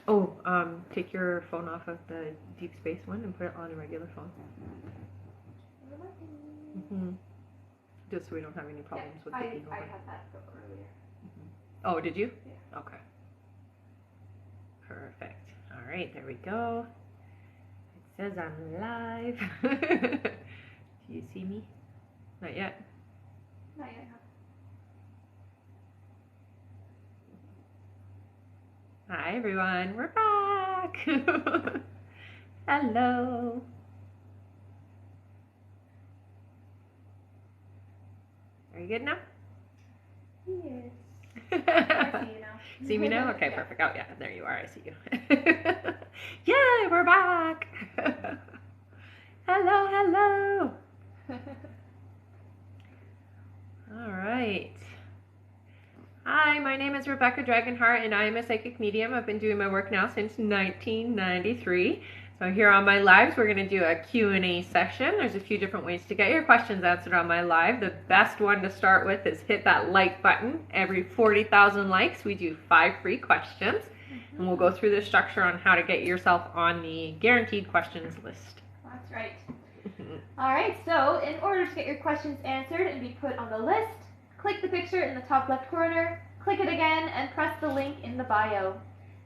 Oh, take your phone off of the deep space one and put it on a regular phone. Just so we don't have any problems with it being over. I had that earlier. Oh, did you? Yeah. Okay. Perfect. All right, there we go. It says I'm live. Do you see me? Not yet? Not yet. Hi, everyone. We're back. Hello. Are you good now? Yes. I see you now. See me now? Okay, Yeah. perfect. Oh, yeah, there you are. I see you. Yay, we're back. Hello, hello. All right. Hi, my name is Rebecca Dragonheart, and I am a psychic medium. I've been doing my work now since 1993. So here on my lives, we're going to do a Q&A session. There's a few different ways to get your questions answered on my live. The best one to start with is hit that like button. Every 40,000 likes, we do 5 free questions. And we'll go through the structure on how to get yourself on the guaranteed questions list. That's right. All right, so in order to get your questions answered and be put on the list, click the picture in the top left corner, click it again, and press the link in the bio.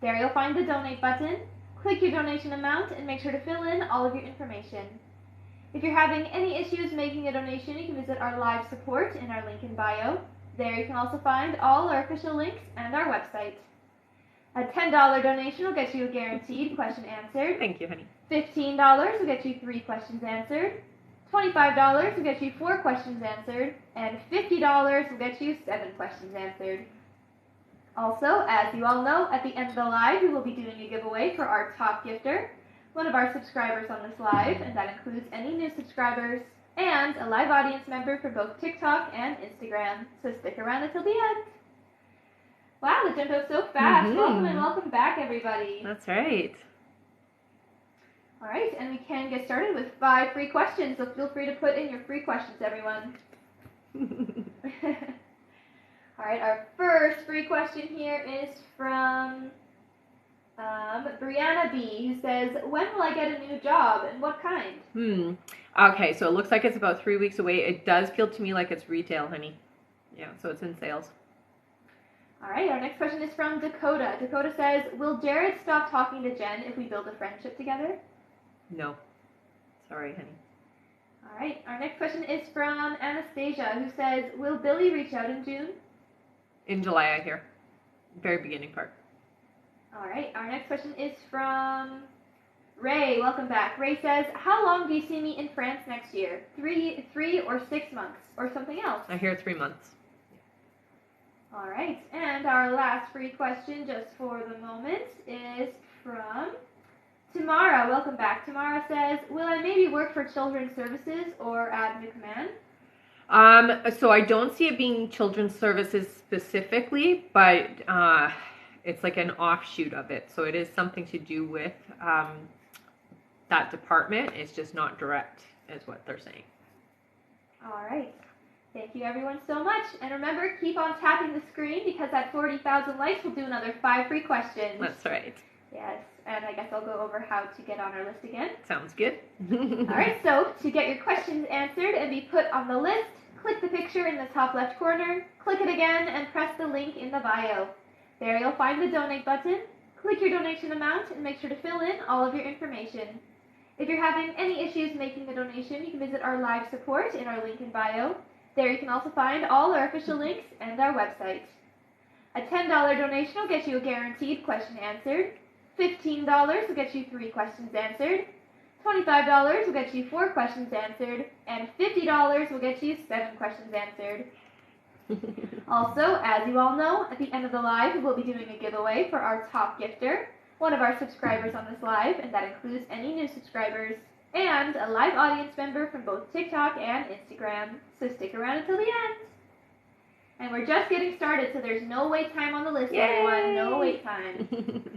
There you'll find the donate button. Click your donation amount and make sure to fill in all of your information. If you're having any issues making a donation, you can visit our live support in our link in bio. There you can also find all our official links and our website. A $10 donation will get you a guaranteed question answered. Thank you, honey. $15 will get you 3 questions answered. $25 will get you 4 questions answered. And $50 will get you 7 questions answered. Also, as you all know, at the end of the live, we will be doing a giveaway for our top gifter, one of our subscribers on this live, and that includes any new subscribers, and a live audience member for both TikTok and Instagram. So stick around until the end. Wow, that jumped out so fast. Welcome and welcome back, everybody. That's right. All right, and we can get started with 5 free questions, so feel free to put in your free questions, everyone. All right, our first free question here is from Brianna B, who says, when will I get a new job and what kind? Okay, so it looks like it's about 3 weeks away. It does feel to me like it's retail, honey. Yeah, so it's in sales. All right, our next question is from Dakota. Dakota says, will Jared stop talking to Jen if we build a friendship together? No. Sorry, honey. All right, our next question is from Anastasia, who says, will Billy reach out in June? In July, I hear. Very beginning part. All right, our next question is from Ray. Welcome back. Ray says, how long do you see me in France next year? 3 or 6 months, or something else? I hear 3 months. All right, and our last free question, just for the moment, is from Tamara. Welcome back. Tamara says, will I maybe work for Children's Services or at McMahon? So I don't see it being children's services specifically, but it's like an offshoot of it. So it is something to do with that department. It's just not direct, is what they're saying. All right. Thank you, everyone, so much. And remember, keep on tapping the screen because at 40,000 likes, we'll do another 5 free questions. That's right. Yes, and I guess I'll go over how to get on our list again. Sounds good. All right, so to get your questions answered and be put on the list, click the picture in the top left corner, click it again, and press the link in the bio. There you'll find the donate button. Click your donation amount and make sure to fill in all of your information. If you're having any issues making a donation, you can visit our live support in our link in bio. There you can also find all our official links and our website. A $10 donation will get you a guaranteed question answered. $15 will get you 3 questions answered. $25 will get you 4 questions answered. And $50 will get you 7 questions answered. Also, as you all know, at the end of the live, we'll be doing a giveaway for our top gifter, one of our subscribers on this live, and that includes any new subscribers, and a live audience member from both TikTok and Instagram. So stick around until the end. And we're just getting started, so there's no wait time on the list, Yay! everyone. No wait time.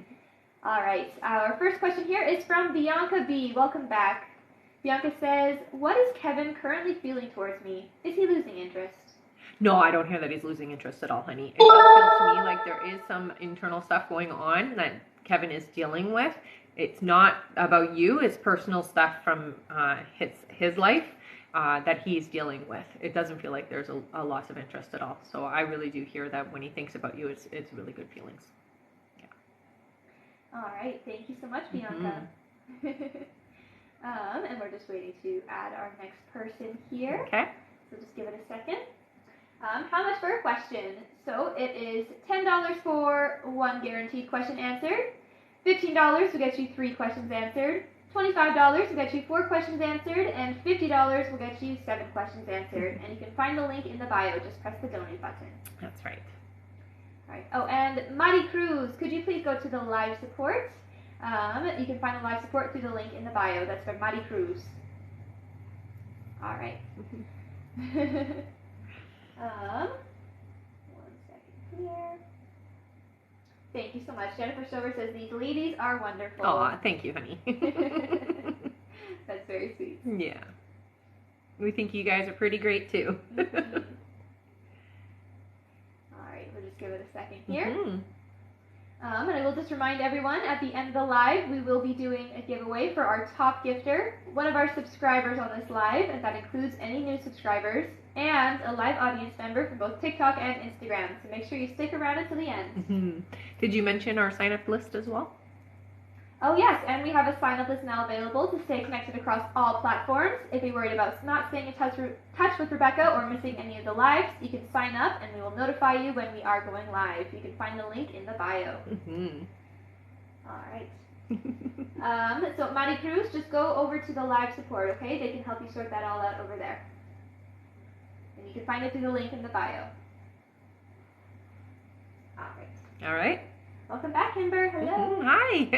All right, our first question here is from Bianca B. Welcome back. Bianca says, what is Kevin currently feeling towards me? Is he losing interest? No, I don't hear that he's losing interest at all, honey. It does feel to me like there is some internal stuff going on that Kevin is dealing with. It's not about you. It's personal stuff from his life that he's dealing with. It doesn't feel like there's a loss of interest at all. So I really do hear that when he thinks about you, it's really good feelings. Yeah. All right. Thank you so much, Bianca. And we're just waiting to add our next person here. Okay. So just give it a second. How much for a question? So it is $10 for one guaranteed question answered. $15 will get you 3 questions answered. $25 will get you 4 questions answered, and $50 will get you 7 questions answered. And you can find the link in the bio. Just press the donate button. That's right. All right. Oh, and Mighty Cruz, could you please go to the live support? You can find the live support through the link in the bio. That's for Mighty Cruz. All right. 1 second here. Thank you so much. Jennifer Stover says these ladies are wonderful. Aw, thank you, honey. That's very sweet. Yeah. We think you guys are pretty great too. All right, we'll just give it a second here. And I will just remind everyone, at the end of the live, we will be doing a giveaway for our top gifter, one of our subscribers on this live, and that includes any new subscribers, and a live audience member from both TikTok and Instagram. So make sure you stick around until the end. Did you mention our sign-up list as well? Oh yes, and we have a sign-up list now available to stay connected across all platforms. If you're worried about not staying in touch with Rebecca or missing any of the lives, you can sign up and we will notify you when we are going live. You can find the link in the bio. All right. So Mighty Cruz, just go over to the live support, okay? They can help you sort that all out over there. And you can find it through the link in the bio. All right. All right. Welcome back, Kimber. Hello. Hi.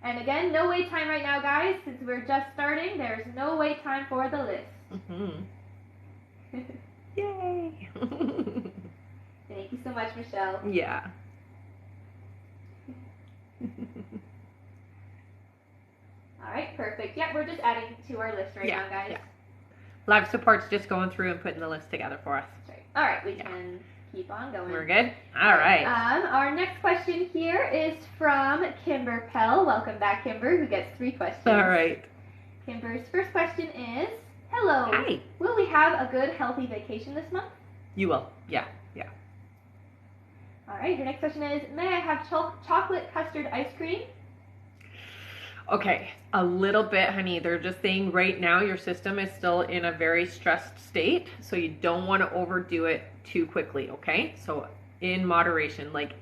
And again, no wait time right now, guys. Since we're just starting, there's no wait time for the list. Yay. Thank you so much, Michelle. Yeah. All right, perfect. Yeah, we're just adding to our list right now, guys. Yeah. Live support's just going through and putting the list together for us. That's right. All right, we can keep on going. We're good? All right. Our next question here is from Kimber Pell. Welcome back, Kimber, who gets 3 questions. All right. Kimber's first question is, hello. Hi. Will we have a good, healthy vacation this month? You will. Yeah. All right, your next question is, may I have chocolate custard ice cream? Okay, a little bit, honey. They're just saying right now your system is still in a very stressed state, so you don't want to overdo it too quickly, okay? So in moderation, like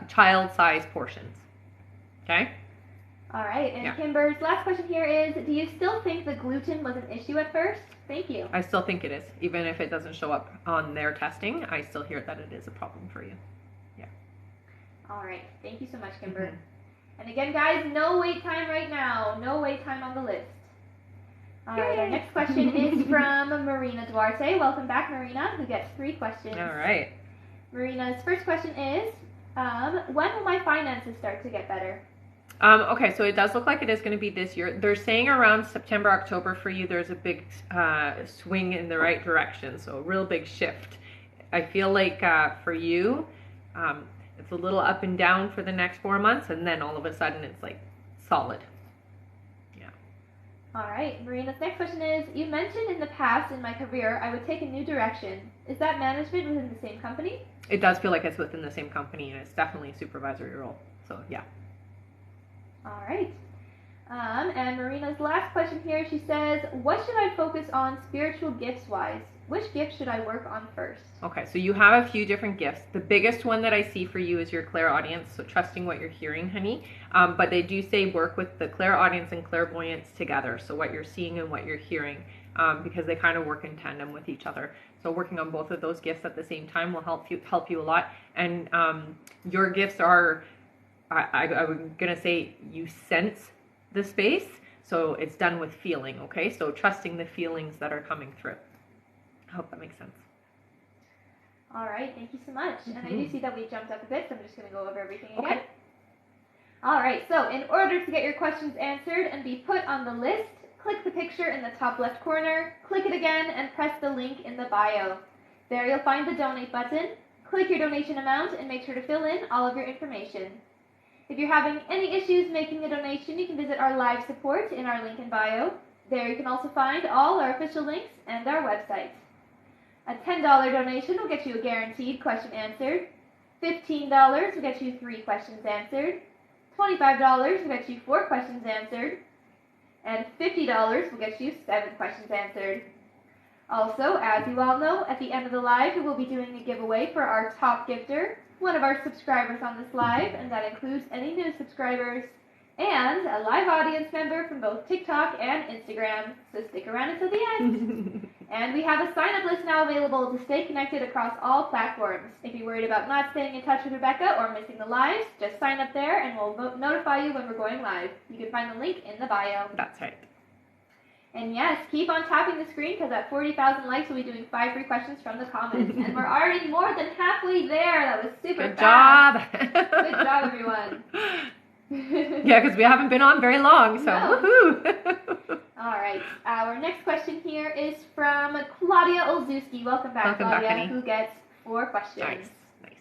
child-sized portions, okay? All right, and Kimber's last question here is, do you still think the gluten was an issue at first? Thank you. I still think it is. Even if it doesn't show up on their testing, I still hear that it is a problem for you. Yeah. All right, thank you so much, Kimber. And again, guys, no wait time right now. No wait time on the list. All right, our next question is from Marina Duarte. Welcome back, Marina, who gets 3 questions. All right. Marina's first question is, when will my finances start to get better? Okay, so it does look like it is going to be this year. They're saying around September, October for you, there's a big swing in the right direction, so a real big shift. I feel like for you, it's a little up and down for the next 4 months, and then all of a sudden it's like solid. Yeah. All right, Marina's next question is, you mentioned in the past in my career I would take a new direction. Is that management within the same company? It does feel like it's within the same company, and it's definitely a supervisory role. So, yeah. All right. And Marina's last question here, she says, what should I focus on spiritual gifts-wise? Which gift should I work on first? Okay, so you have a few different gifts. The biggest one that I see for you is your clairaudience, so trusting what you're hearing, honey. But they do say work with the clairaudience and clairvoyance together, so what you're seeing and what you're hearing, because they kind of work in tandem with each other. So working on both of those gifts at the same time will help you a lot. And your gifts are, I'm going to say, you sense the space, so it's done with feeling, okay? So trusting the feelings that are coming through. I hope that makes sense. All right, thank you so much. And I do see that we jumped up a bit, so I'm just going to go over everything again. Okay. All right, so in order to get your questions answered and be put on the list, click the picture in the top left corner, click it again, and press the link in the bio. There you'll find the donate button. Click your donation amount and make sure to fill in all of your information. If you're having any issues making a donation, you can visit our live support in our link in bio. There you can also find all our official links and our website. A $10 donation will get you a guaranteed question answered. $15 will get you 3 questions answered. $25 will get you 4 questions answered. And $50 will get you 7 questions answered. Also, as you all know, at the end of the live, we will be doing a giveaway for our top gifter, one of our subscribers on this live, and that includes any new subscribers, and a live audience member from both TikTok and Instagram, so stick around until the end. And we have a sign-up list now available to stay connected across all platforms. If you're worried about not staying in touch with Rebecca or missing the lives, just sign up there and we'll notify you when we're going live. You can find the link in the bio. That's right. And yes, keep on tapping the screen because at 40,000 likes, we'll be doing 5 free questions from the comments. And we're already more than halfway there. That was super fast. Good job. Good job, everyone. Yeah, because we haven't been on very long, so No. woohoo. All right. Our next question here is from Claudia Olszewski. Welcome back, Welcome Claudia, back, honey. who gets 4 questions. Nice.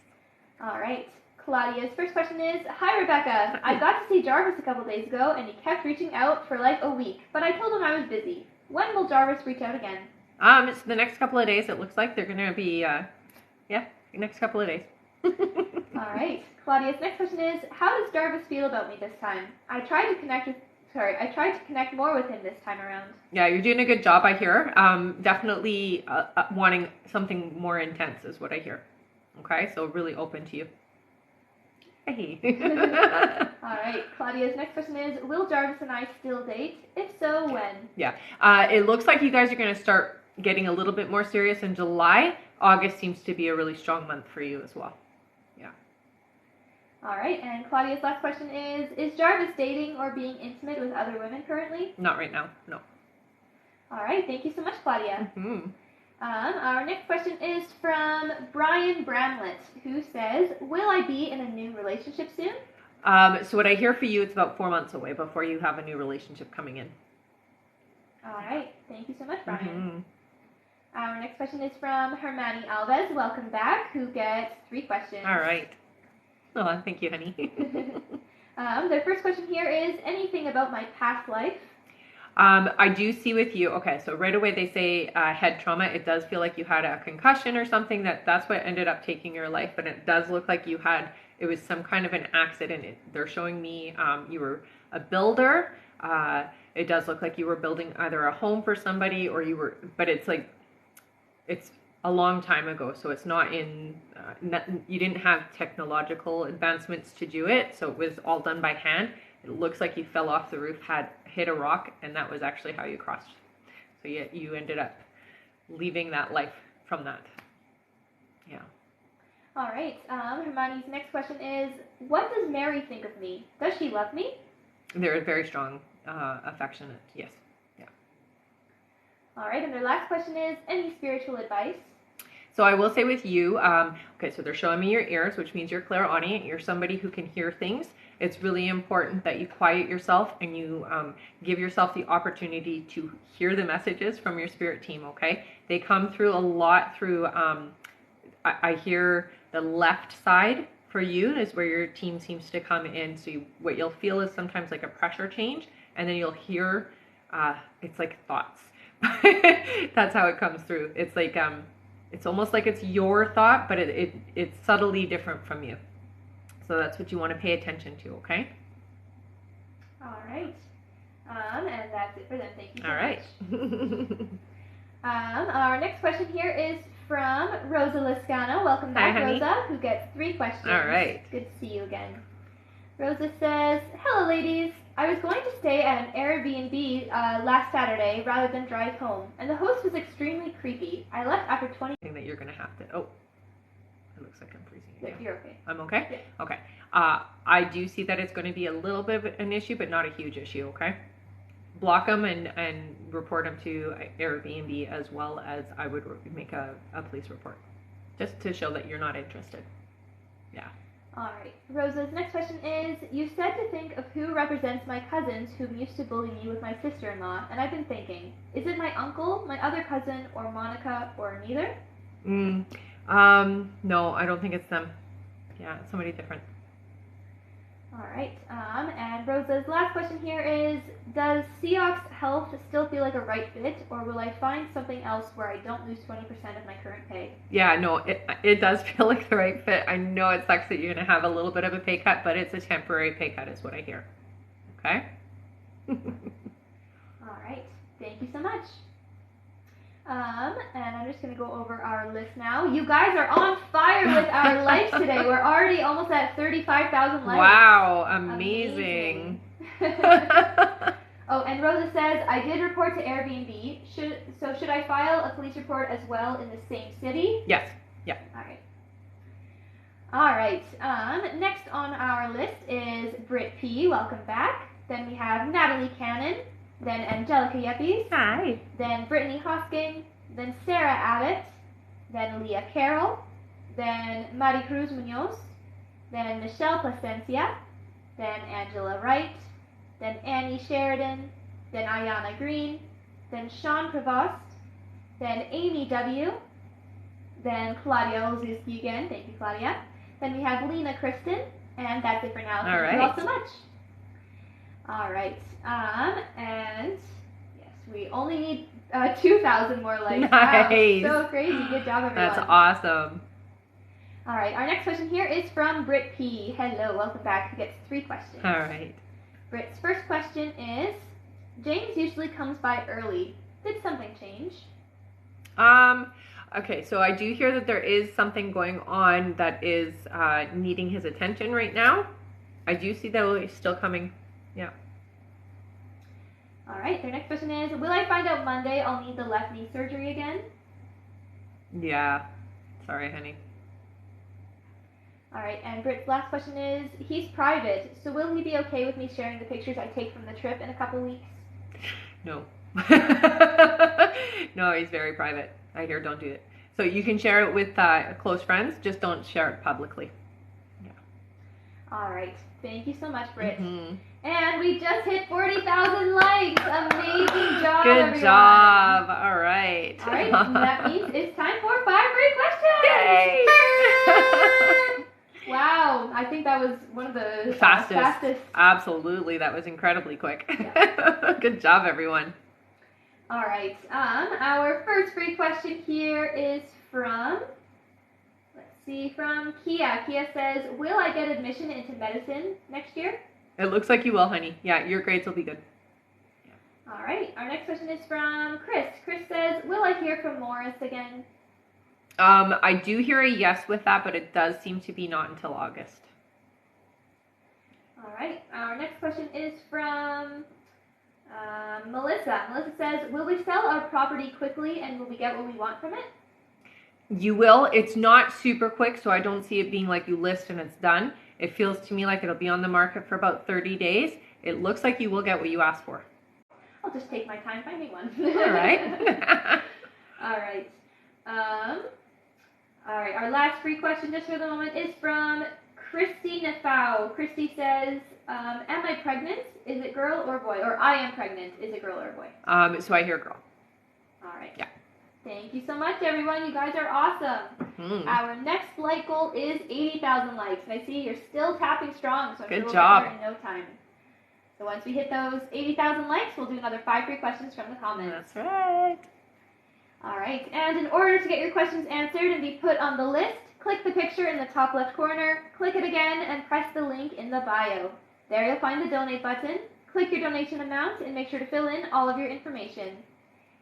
All right. Claudia's first question is, Hi, Rebecca. I got to see Jarvis a couple days ago, and he kept reaching out for like a week, but I told him I was busy. When will Jarvis reach out again? It's the next couple of days. It looks like they're going to be, next couple of days. All right. Claudia's next question is, how does Jarvis feel about me this time? I tried to connect more with him this time around. Yeah, you're doing a good job, I hear. Definitely wanting something more intense is what I hear. Okay, so really open to you. Hey. All right. Claudia's next question is, will Jarvis and I still date? If so, when? Yeah. It looks like you guys are going to start getting a little bit more serious in July. August seems to be a really strong month for you as well. Yeah. All right. And Claudia's last question is Jarvis dating or being intimate with other women currently? Not right now. No. All right. Thank you so much, Claudia. Mm-hmm. Our next question is from Brian Bramlett, who says, will I be in a new relationship soon? So what I hear for you, it's about 4 months away before you have a new relationship coming in. All right. Thank you so much, Brian. Mm-hmm. Our next question is from Hermione Alves. Welcome back, who gets 3 questions. All right. Oh, thank you, honey. Their first question here is, anything about my past life? I do see with you, okay, so right away they say head trauma. It does feel like you had a concussion or something. That's what ended up taking your life, but it does look like it was some kind of an accident. They're showing me you were a builder. It does look like you were building either a home for somebody or but it's like, it's a long time ago, so it's not in, you didn't have technological advancements to do it, so it was all done by hand. It looks like you fell off the roof, had hit a rock, and that was actually how you crossed. So you ended up leaving that life from that. Yeah. All right. Hermione's next question is, what does Mary think of me? Does she love me? They're very strong, affectionate, yes. Yeah. All right. And their last question is, any spiritual advice? So I will say with you, okay, so they're showing me your ears, which means you're clairaudient. You're somebody who can hear things. It's really important that you quiet yourself and you give yourself the opportunity to hear the messages from your spirit team, okay? They come through a lot through, I hear the left side for you is where your team seems to come in. So what you'll feel is sometimes like a pressure change, and then you'll hear, it's like thoughts. That's how it comes through. It's like, it's almost like it's your thought, but it's subtly different from you. So that's what you want to pay attention to, okay? All right. And that's it for them. Thank you so All right. much. Our next question here is from Rosa Liscano. Welcome back, Hi, honey. Rosa, who gets 3 questions. All right. Good to see you again. Rosa says, hello, ladies. I was going to stay at an Airbnb last Saturday rather than drive home, and the host was extremely creepy. I left after 20 Thing that you're going to have to, oh, it looks like I'm freezing. You're okay. I'm okay? Yeah. Okay. I do see that it's going to be a little bit of an issue, but not a huge issue, okay? Block them and report them to Airbnb, as well as I would make a police report, just to show that you're not interested. Yeah. All right. Rosa's next question is, you said to think of who represents my cousins who used to bully me with my sister-in-law, and I've been thinking, is it my uncle, my other cousin, or Monica, or neither? No, I don't think it's them. Yeah, it's somebody different. All right. And Rosa's last question here is, does Seahawks Health still feel like a right fit, or will I find something else where I don't lose 20% of my current pay? Yeah, no, it does feel like the right fit. I know it sucks that you're going to have a little bit of a pay cut, but it's a temporary pay cut is what I hear. Okay? All right. Thank you so much. And I'm just going to go over our list now. You guys are on fire with our likes today. We're already almost at 35,000 likes. Wow, amazing. Oh, and Rosa says, I did report to Airbnb. Should I file a police report as well in the same city? Yes. Yeah. All right. Next on our list is Britt P. Welcome back. Then we have Natalie Cannon. Then Angelica Yepes. Hi. Then Brittany Hosking. Then Sarah Abbott. Then Leah Carroll. Then Maricruz Munoz. Then Michelle Placencia. Then Angela Wright. Then Annie Sheridan. Then Ayana Green. Then Sean Prevost. Then Amy W. Then Claudia Olszewski again. Thank you, Claudia. Then we have Lena Kristen. And that's it for now. Thank you all so much. All right. And yes, we only need 2,000 more likes. Nice. Wow, so crazy. Good job, everyone. That's awesome. All right. Our next question here is from Britt P. Hello. Welcome back. Who gets 3 questions. All right. Britt's first question is, James usually comes by early. Did something change? Okay, so I do hear that there is something going on that is needing his attention right now. I do see that he's still coming. Yeah. All right, their next question is, will I find out Monday I'll need the left knee surgery again? Yeah. Sorry, honey. All right, and Britt's last question is, he's private, so will he be okay with me sharing the pictures I take from the trip in a couple weeks? No. No, he's very private. I hear don't do it. So you can share it with close friends, just don't share it publicly. Yeah. All right, thank you so much, Britt. Mm-hmm. And we just hit 40,000 likes. Amazing job, Good everyone. job. All right. All right, that means it's time for 5 free questions. Yay! Wow, I think that was one of the fastest. Absolutely, that was incredibly quick. Yeah. Good job, everyone. All right, our first free question here is from, from Kia. Kia says, will I get admission into medicine next year? It looks like you will, honey. Yeah, your grades will be good. Yeah. All right, our next question is from Chris. Chris says, will I hear from Morris again? I do hear a yes with that, but it does seem to be not until August. All right, our next question is from Melissa. Melissa says, will we sell our property quickly and will we get what we want from it? You will. It's not super quick, so I don't see it being like you list and it's done. It feels to me like it'll be on the market for about 30 days. It looks like you will get what you asked for. I'll just take my time finding one. All right. All right. All right, our last free question just for the moment is from Christy Nafau. Christy says, am I pregnant? Is it girl or boy? Or I am pregnant. Is it girl or boy? So I hear girl. All right. Yeah. Thank you so much, everyone. You guys are awesome. Mm-hmm. Our next like goal is 80,000 likes. And I see you're still tapping strong, so I'm Good sure we'll job. get there in no time. So once we hit those 80,000 likes, we'll do another 5 free questions from the comments. That's right. All right, and in order to get your questions answered and be put on the list, click the picture in the top left corner, click it again, and press the link in the bio. There you'll find the donate button. Click your donation amount and make sure to fill in all of your information.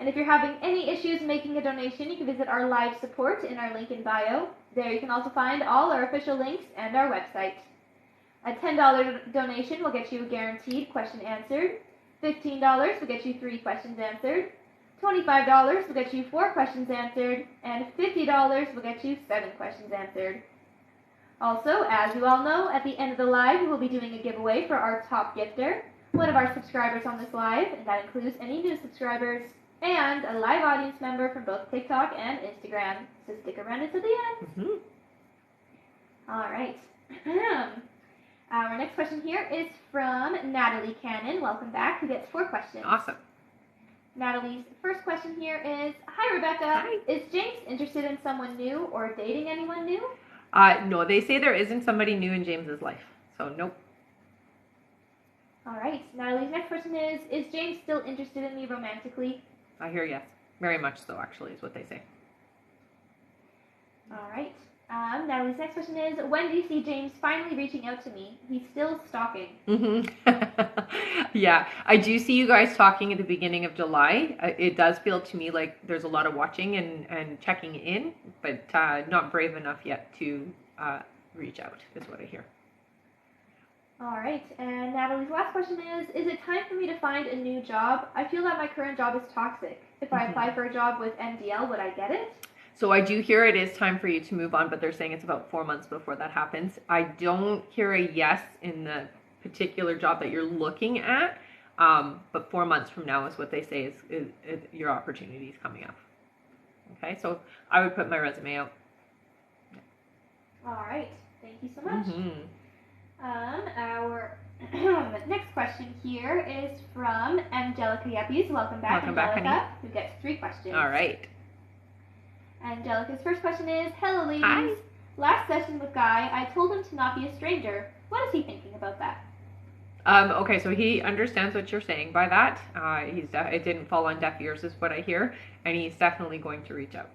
And if you're having any issues making a donation, you can visit our live support in our link in bio. There you can also find all our official links and our website. A $10 donation will get you a guaranteed question answered. $15 will get you 3 questions answered. $25 will get you 4 questions answered, and $50 will get you 7 questions answered. Also, as you all know, at the end of the live, we will be doing a giveaway for our top gifter, one of our subscribers on this live, and that includes any new subscribers, and a live audience member from both TikTok and Instagram. So stick around until the end. Mm-hmm. All right. Our next question here is from Natalie Cannon. Welcome back. Who gets 4 questions? Awesome. Natalie's first question here is, hi Rebecca, Hi. Is James interested in someone new or dating anyone new? No, they say there isn't somebody new in James's life, so nope. All right. Natalie's next question is James still interested in me romantically? I hear yes. Very much so, actually, is what they say. All right. Natalie's next question is, when do you see James finally reaching out to me? He's still stalking. Yeah, I do see you guys talking at the beginning of July. It does feel to me like there's a lot of watching and checking in, but not brave enough yet to reach out, is what I hear. All right. And Natalie's last question is it time for me to find a new job? I feel that my current job is toxic. If I apply for a job with MDL, would I get it? So I do hear it is time for you to move on, but they're saying it's about 4 months before that happens. I don't hear a yes in the particular job that you're looking at, but 4 months from now is what they say is your opportunity is coming up. Okay, so I would put my resume out. All right. Thank you so much. Our next question here is from Angelica Yeppies. Welcome back, Angelica, who gets 3 questions. All right. Angelica's first question is, hello ladies. Hi. Last session with Guy, I told him to not be a stranger. What is he thinking about that? Okay, so he understands what you're saying by that. It didn't fall on deaf ears is what I hear, and he's definitely going to reach out.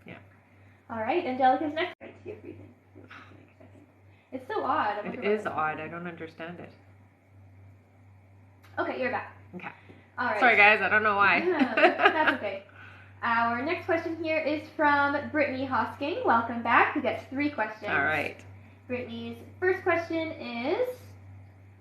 Yeah. All right, Angelica's next. You're freezing. It's so odd. It is odd. I don't understand it. Okay, you're back. Okay. All right. Sorry guys, I don't know why. That's okay. Our next question here is from Brittany Hosking. Welcome back. Who gets 3 questions. All right. Brittany's first question is,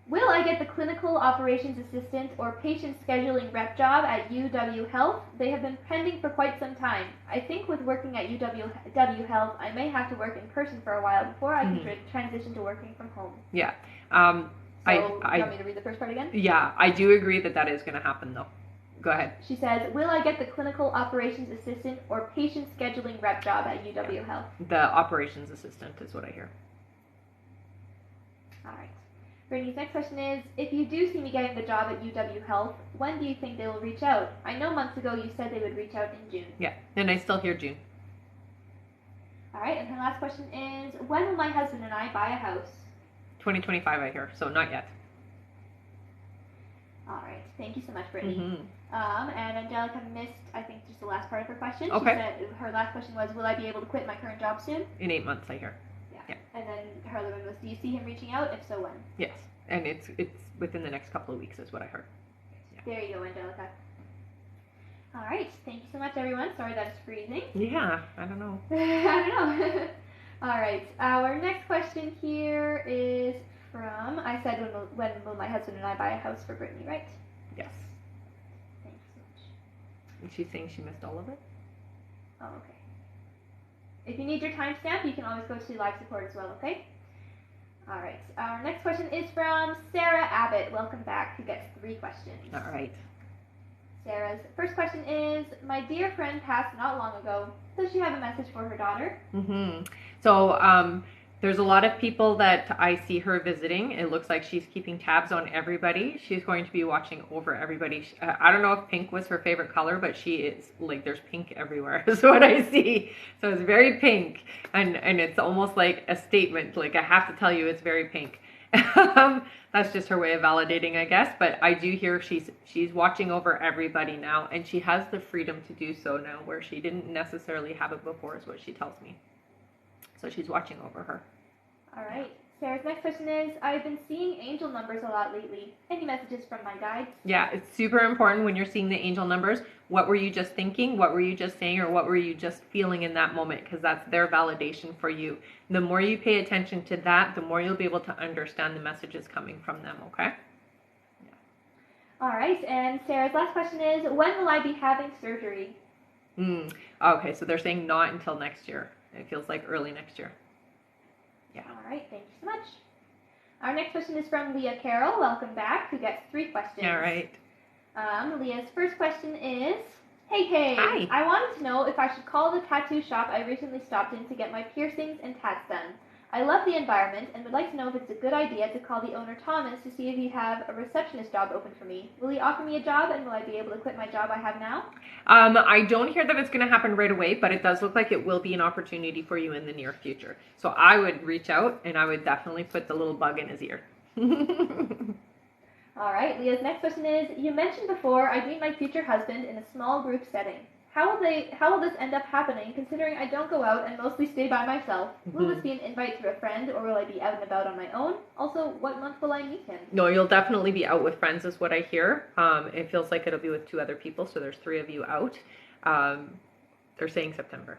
will I get the clinical operations assistant or patient scheduling rep job at UW Health? They have been pending for quite some time. I think with working at UW Health, I may have to work in person for a while before I can transition to working from home. Yeah. You want me to read the first part again? Yeah, I do agree that is going to happen though. Go ahead. She says, will I get the clinical operations assistant or patient scheduling rep job at UW Health? The operations assistant is what I hear. All right. Brittany's next question is, if you do see me getting the job at UW Health, when do you think they will reach out? I know months ago you said they would reach out in June. Yeah, and I still hear June. All right, and her last question is, when will my husband and I buy a house? 2025 I hear, so not yet. All right, thank you so much, Brittany. Mm-hmm. And Angelica missed, I think, just the last part of her question. Okay. She said her last question was, will I be able to quit my current job soon? In 8 months I hear. Yeah. And then her other one was, do you see him reaching out? If so, when? Yes, and it's within the next couple of weeks is what I heard. Yeah. There you go, Angelica. All right, thank you so much, everyone. Sorry that it's freezing. Yeah, I don't know. I don't know. All right, our next question here is from, I said, when will my husband and I buy a house for Brittany, right? Yes. Thank you so much. And she's saying she missed all of it? Oh, okay. If you need your timestamp, you can always go to live support as well, okay? All right, our next question is from Sarah Abbott. Welcome back, who gets 3 questions. All right. Sarah's first question is, my dear friend passed not long ago. Does she have a message for her daughter? So there's a lot of people that I see her visiting. It looks like she's keeping tabs on everybody. She's going to be watching over everybody. I don't know if pink was her favorite color, but she is, like, there's pink everywhere is what I see. So it's very pink, and it's almost like a statement, like I have to tell you it's very pink. That's just her way of validating, I guess. But I do hear she's watching over everybody now, and she has the freedom to do so now, where she didn't necessarily have it before, is what she tells me. So she's watching over her. All right. Sarah's next question is, I've been seeing angel numbers a lot lately. Any messages from my guides? Yeah, it's super important when you're seeing the angel numbers. What were you just thinking? What were you just saying? Or what were you just feeling in that moment? Because that's their validation for you. The more you pay attention to that, the more you'll be able to understand the messages coming from them, okay? Yeah. All right. And Sarah's last question is, when will I be having surgery? Okay, so they're saying not until next year. It feels like early next year. Yeah. All right, thank you so much. Our next question is from Leah Carroll. Welcome back, who gets 3 questions. All right. Leah's first question is, hey, Hi. I wanted to know if I should call the tattoo shop I recently stopped in to get my piercings and tats done. I love the environment and would like to know if it's a good idea to call the owner Thomas to see if he'd have a receptionist job open for me. Will he offer me a job, and will I be able to quit my job I have now? I don't hear that it's going to happen right away, but it does look like it will be an opportunity for you in the near future. So I would reach out, and I would definitely put the little bug in his ear. All right, Leah's next question is, you mentioned before I'd meet my future husband in a small group setting. How will this end up happening, considering I don't go out and mostly stay by myself? Will this be an invite through a friend, or will I be out and about on my own? Also, what month will I meet him? No, you'll definitely be out with friends is what I hear. It feels like it'll be with 2 other people, so there's 3 of you out. They're saying September.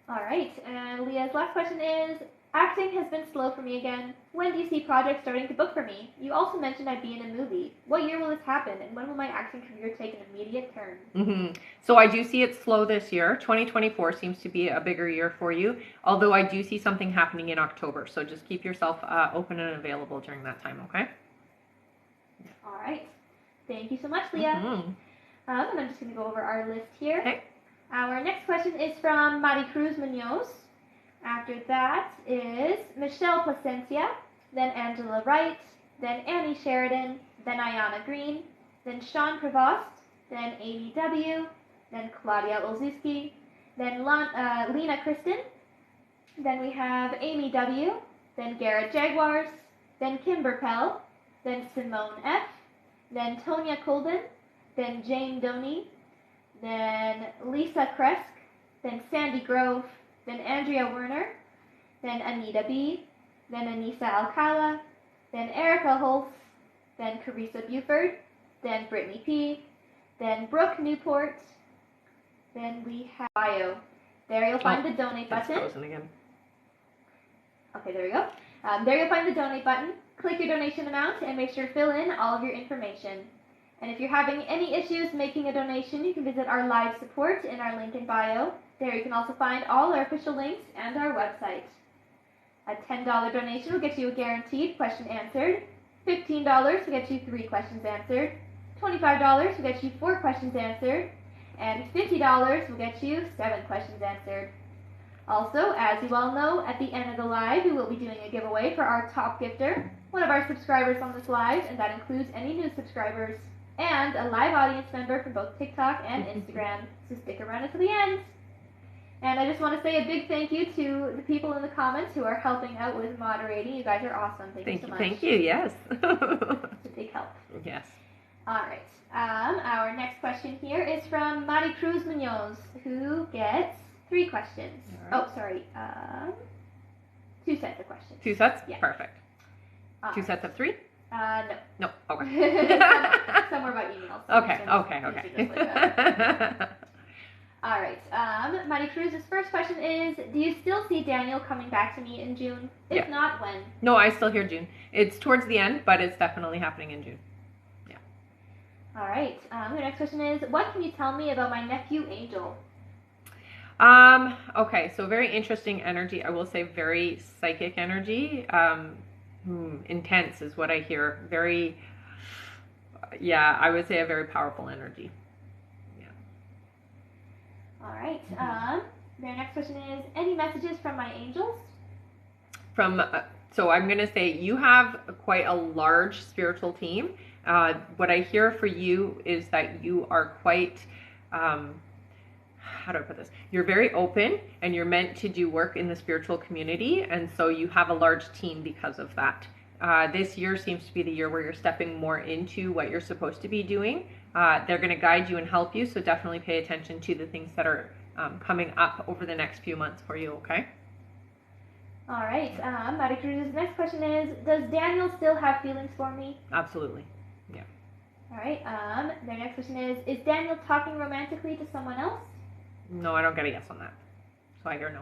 All right, and Leah's last question is, acting has been slow for me again. When do you see projects starting to book for me? You also mentioned I'd be in a movie. What year will this happen, and when will my acting career take an immediate turn? So I do see it slow this year. 2024 seems to be a bigger year for you, although I do see something happening in October. So just keep yourself open and available during that time, okay? All right. Thank you so much, Leah. And I'm just going to go over our list here. Okay. Our next question is from Maricruz Munoz. After that is Michelle Placencia, then Angela Wright, then Annie Sheridan, then Ayana Green, then Sean Prevost, then Amy W., then Claudia Olszewski, then Lena Kristen, then we have Amy W., then Garrett Jaguars, then Kimber Pell, then Simone F., then Tonya Colden, then Jane Doney, then Lisa Kresk, then Sandy Grove, then Andrea Werner, then Anita B., then Anissa Alcala, then Erica Holtz, then Carissa Buford, then Brittany P., then Brooke Newport, then we have bio. There you'll find the donate button. It's frozen again. Okay, there we go. There you'll find the donate button. Click your donation amount and make sure to fill in all of your information. And if you're having any issues making a donation, you can visit our live support in our link in bio. There you can also find all our official links and our website. A $10 donation will get you a guaranteed question answered. $15 will get you 3 questions answered. $25 will get you 4 questions answered. And $50 will get you 7 questions answered. Also, as you all know, at the end of the live, we will be doing a giveaway for our top gifter, one of our subscribers on this live, and that includes any new subscribers, and a live audience member from both TikTok and Instagram. So stick around until the end. And I just want to say a big thank you to the people in the comments who are helping out with moderating. You guys are awesome. Thank you so much. Thank you, yes. It's a big help. Yes. All right. Our next question here is from Maricruz Munoz, who gets 3 questions. Right. Oh, sorry. 2 sets of questions. 2 sets? Yeah. Perfect. 2 sets of 3? No. No. Okay. Some more about emails. Okay. All right. Maricruz's first question is, do you still see Daniel coming back to me in June? If not, when? No, I still hear June. It's towards the end, but it's definitely happening in June. Yeah. All right. The next question is, what can you tell me about my nephew, Angel? Okay, so very interesting energy. I will say very psychic energy. Intense is what I hear. Very, I would say a very powerful energy. Yeah. All right. Their next question is, any messages from my angels? So I'm going to say you have quite a large spiritual team. What I hear for you is that you are quite, how do I put this? You're very open and you're meant to do work in the spiritual community. And so you have a large team because of that. This year seems to be the year where you're stepping more into what you're supposed to be doing. They're going to guide you and help you. So definitely pay attention to the things that are coming up over the next few months for you. Okay. All right. Maricruz's next question is, does Daniel still have feelings for me? Absolutely. Yeah. All right. Their next question is Daniel talking romantically to someone else? No, I don't get a yes on that. So I hear no.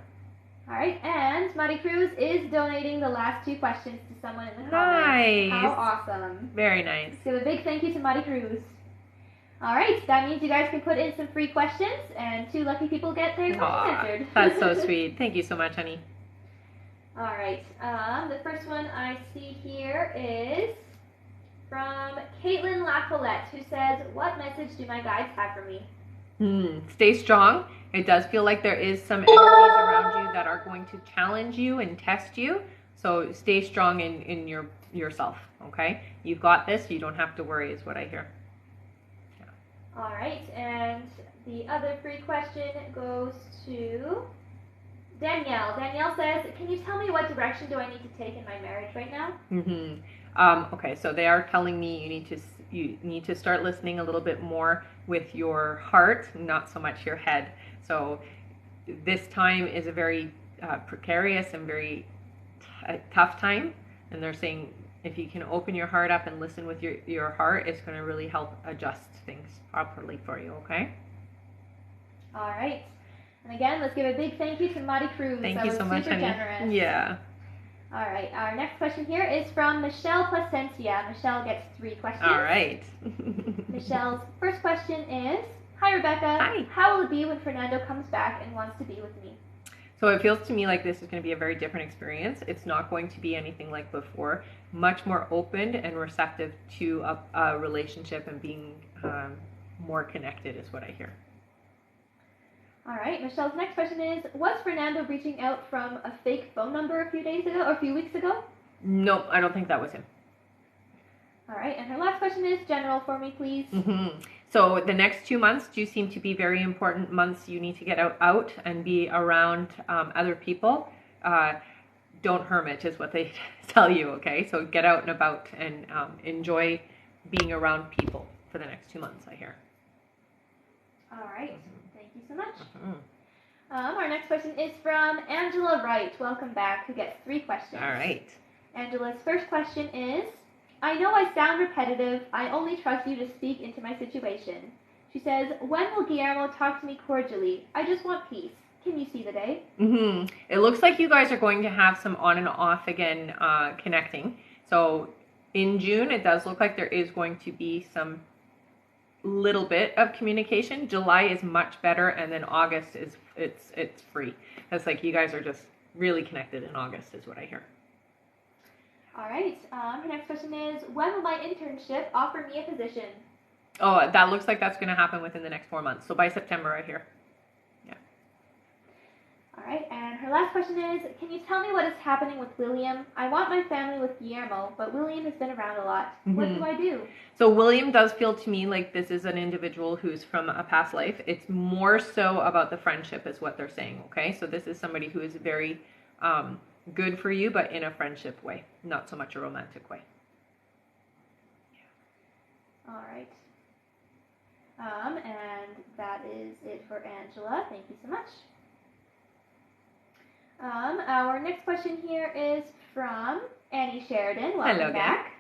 All right. And Maricruz is donating the last 2 questions to someone in the comments. Nice. How awesome. Very nice. So a big thank you to Maricruz. All right. That means you guys can put in some free questions and 2 lucky people get their questions answered. That's so sweet. Thank you so much, honey. All right. The first one I see here is from Caitlin LaFollette, who says, what message do my guides have for me? Stay strong. It does feel like there is some energies around you that are going to challenge you and test you. So stay strong in yourself, okay? You've got this. You don't have to worry is what I hear. Yeah. All right. And the other free question goes to Danielle. Danielle says, can you tell me what direction do I need to take in my marriage right now? Okay, so they are telling me you need to start listening a little bit more with your heart, not so much your head. So this time is a very precarious and very tough time, and they're saying if you can open your heart up and listen with your heart, it's going to really help adjust things properly for you. Okay. All right. And again, let's give a big thank you to Madi Cruz. Thank That you was so much, super honey. generous. Yeah. All right. Our next question here is from Michelle Placencia. Michelle gets 3 questions. All right. Michelle's first question is, hi, Rebecca. Hi. How will it be when Fernando comes back and wants to be with me? So it feels to me like this is going to be a very different experience. It's not going to be anything like before. Much more open and receptive to a relationship and being more connected is what I hear. All right. Michelle's next question is, was Fernando reaching out from a fake phone number a few days ago or a few weeks ago? Nope, I don't think that was him. All right. And her last question is, general for me, please. So the next 2 months do seem to be very important months. You need to get out and be around other people. Don't hermit is what they tell you, okay? So get out and about and enjoy being around people for the next 2 months, I hear. All right. Thank you so much. Our next question is from Angela Wright. Welcome back, who gets 3 questions. All right. Angela's first question is, I know I sound repetitive. I only trust you to speak into my situation. She says, when will Guillermo talk to me cordially? I just want peace. Can you see the day? It looks like you guys are going to have some on and off again connecting. So in June, it does look like there is going to be some little bit of communication. July is much better, and then August is it's free. It's like you guys are just really connected in August is what I hear. All right. Her next question is, when will my internship offer me a position? Oh, that looks like that's going to happen within the next 4 months. So by September, I hear. Yeah. All right. And her last question is, can you tell me what is happening with William? I want my family with Guillermo, but William has been around a lot. What do I do? So William does feel to me like this is an individual who's from a past life. It's more so about the friendship is what they're saying, okay? So this is somebody who is very good for you, but in a friendship way, not so much a romantic way. All right. And that is it for Angela. Thank you so much. Our next question here is from Annie Sheridan. Welcome back.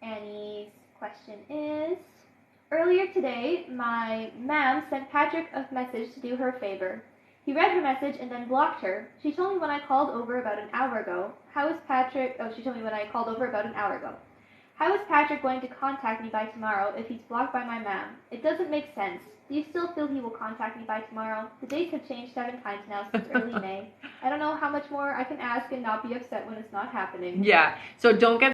Annie's question is, earlier today, my ma'am sent Patrick a message to do her a favor. He read her message and then blocked her. She told me when I called over about an hour ago. She told me when I called over about an hour ago. How is Patrick going to contact me by tomorrow if he's blocked by my ma'am? It doesn't make sense. Do you still feel he will contact me by tomorrow? The dates have changed 7 times now since early May. I don't know how much more I can ask and not be upset when it's not happening. Yeah, so don't get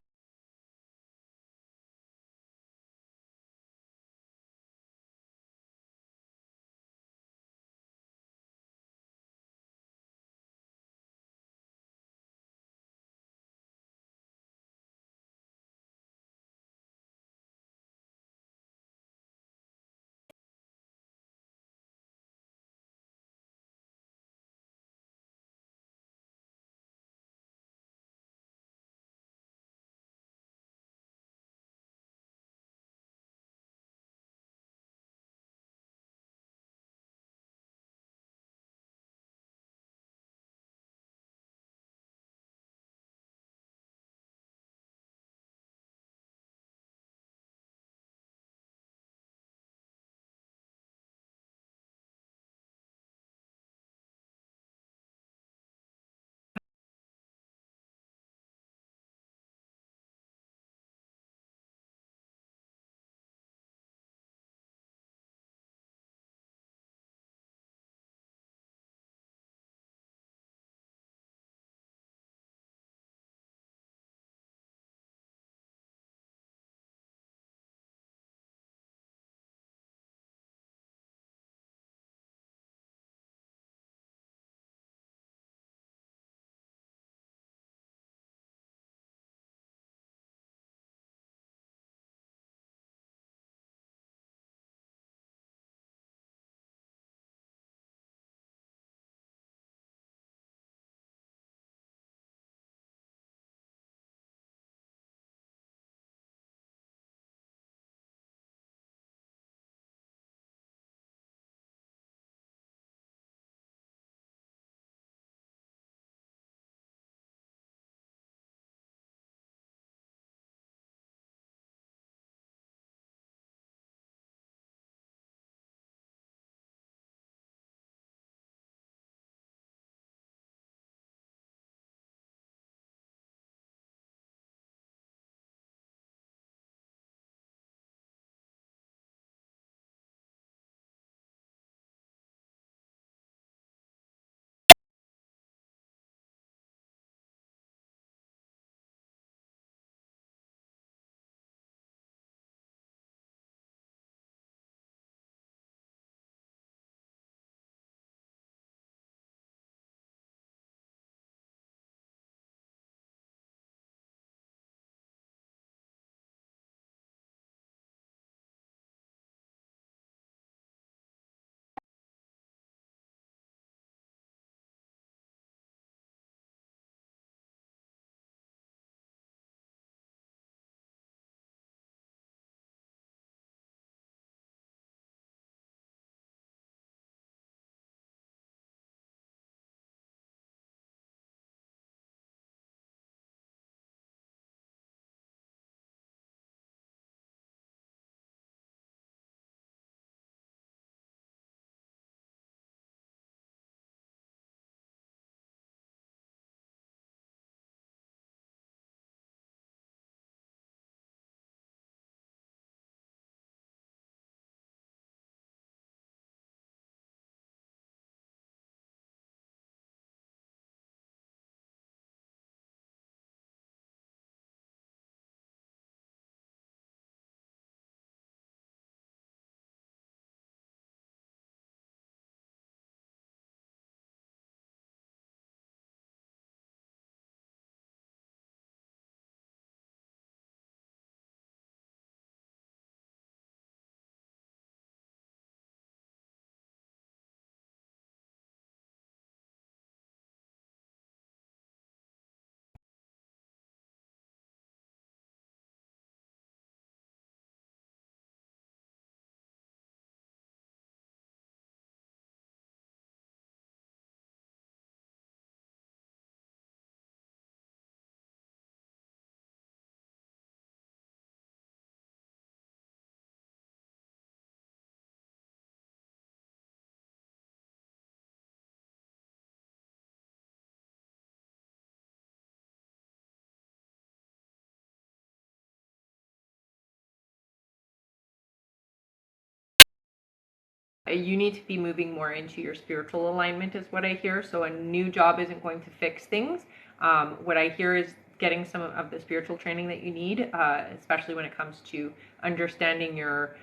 You need to be moving more into your spiritual alignment is what I hear. So a new job isn't going to fix things. What I hear is getting some of the spiritual training that you need, especially when it comes to understanding your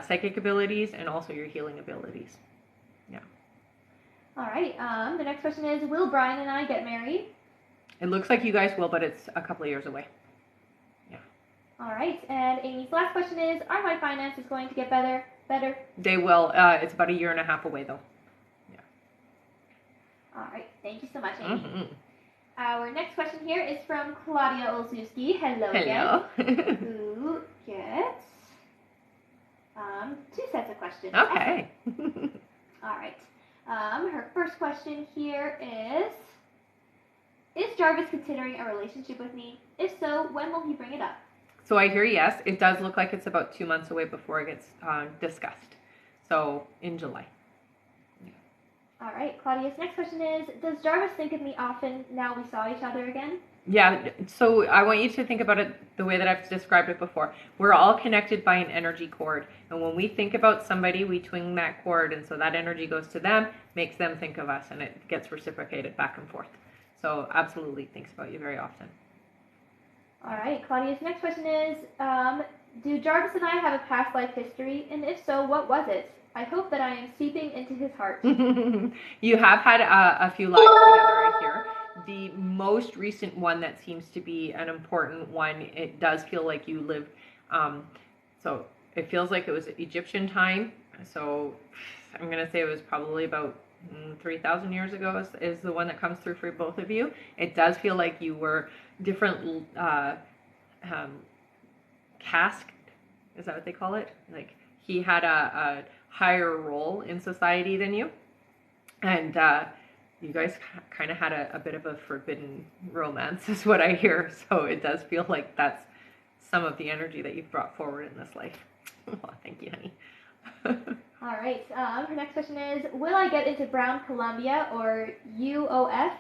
psychic abilities and also your healing abilities. Yeah. All right. The next question is, will Brian and I get married? It looks like you guys will, but it's a couple of years away. Yeah. All right. And Amy's last question is, are my finances going to get better? They will. It's about 1.5 years away, though. Yeah. All right. Thank you so much, Amy. Mm-hmm. Our next question here is from Claudia Olszewski. Hello Hello. again. Who gets 2 sets of questions. Okay. Awesome. All right. Her first question here is Jarvis considering a relationship with me? If so, when will he bring it up? So I hear yes. It does look like it's about 2 months away before it gets discussed. So in July. Yeah. All right. Claudia's next question is, does Jarvis think of me often now we saw each other again? Yeah. So I want you to think about it the way that I've described it before. We're all connected by an energy cord. And when we think about somebody, we twing that cord. And so that energy goes to them, makes them think of us, and it gets reciprocated back and forth. So absolutely thinks about you very often. All right, Claudia's next question is, do Jarvis and I have a past life history? And if so, what was it? I hope that I am seeping into his heart. You have had a few lives together, I hear. The most recent one that seems to be an important one, it does feel like you lived, so it feels like it was Egyptian time. So I'm going to say it was probably about 3,000 years ago is the one that comes through for both of you. It does feel like you were different caste, is that what they call it? Like he had a higher role in society than you, and you guys kind of had a bit of a forbidden romance is what I hear. So it does feel like that's some of the energy that you've brought forward in this life. Oh, thank you, honey. All right. Her next question is, will I get into Brown Columbia or UOF,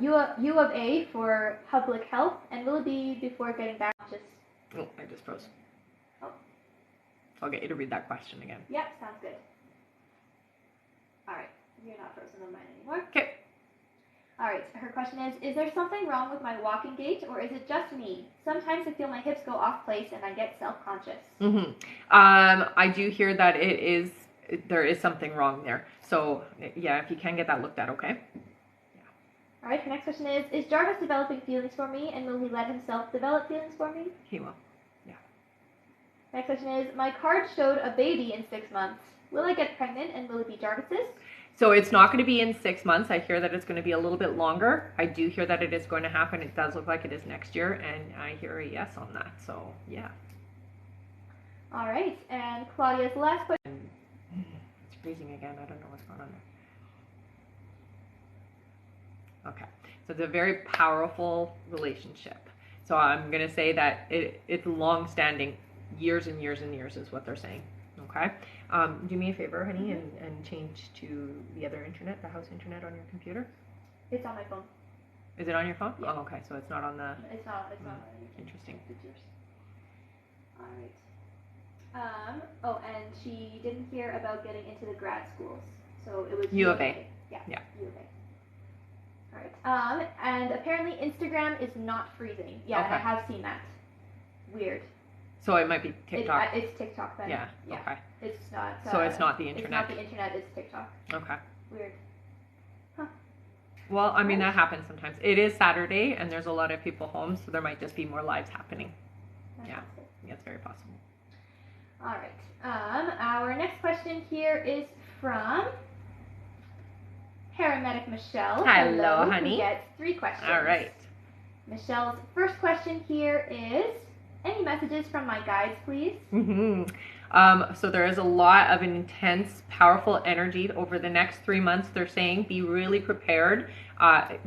U of A for public health, and will it be before getting back? Oh, I just froze. Oh. I'll get you to read that question again. Yep, sounds good. All right. You're not frozen on mine anymore. Okay. All right. Her question is there something wrong with my walking gait, or is it just me? Sometimes I feel my hips go off place and I get self-conscious. Mm-hmm. I do hear that there is something wrong there. So yeah, if you can get that looked at, okay? Yeah. All right. Her next question is Jarvis developing feelings for me, and will he let himself develop feelings for me? He will. Yeah. Next question is, my card showed a baby in 6 months. Will I get pregnant, and will it be Jarvis's? So it's not going to be in 6 months. I hear that it's going to be a little bit longer. I do hear that it is going to happen. It does look like it is next year, and I hear a yes on that. So, yeah. All right. And Claudia's last question. It's freezing again. I don't know what's going on there. Okay. So it's a very powerful relationship. So I'm going to say that it's long-standing. Years and years and years is what they're saying. Okay. Do me a favor, honey, and change to the other internet, the house internet on your computer. It's on my phone. Is it on your phone? Yeah. Oh, okay. So it's not on the. It's not. Interesting. All right. Oh, and she didn't hear about getting into the grad schools, so it was U of A. Yeah. Yeah. U of A. All right. And apparently Instagram is not freezing. Yeah, okay. I have seen that. Weird. So it might be TikTok. It's TikTok then. Yeah. Okay. It's not. So it's not the internet. It's not the internet. It's TikTok. Okay. Weird. Huh. Well, I mean that happens sometimes. It is Saturday, and there's a lot of people home, so there might just be more lives happening. Yeah, it's very possible. All right. Our next question here is from Paramedic Michelle. Hello, honey. Who gets 3 questions. All right. Michelle's first question here is, any messages from my guides, please? So there is a lot of intense, powerful energy over the next 3 months. They're saying be really prepared.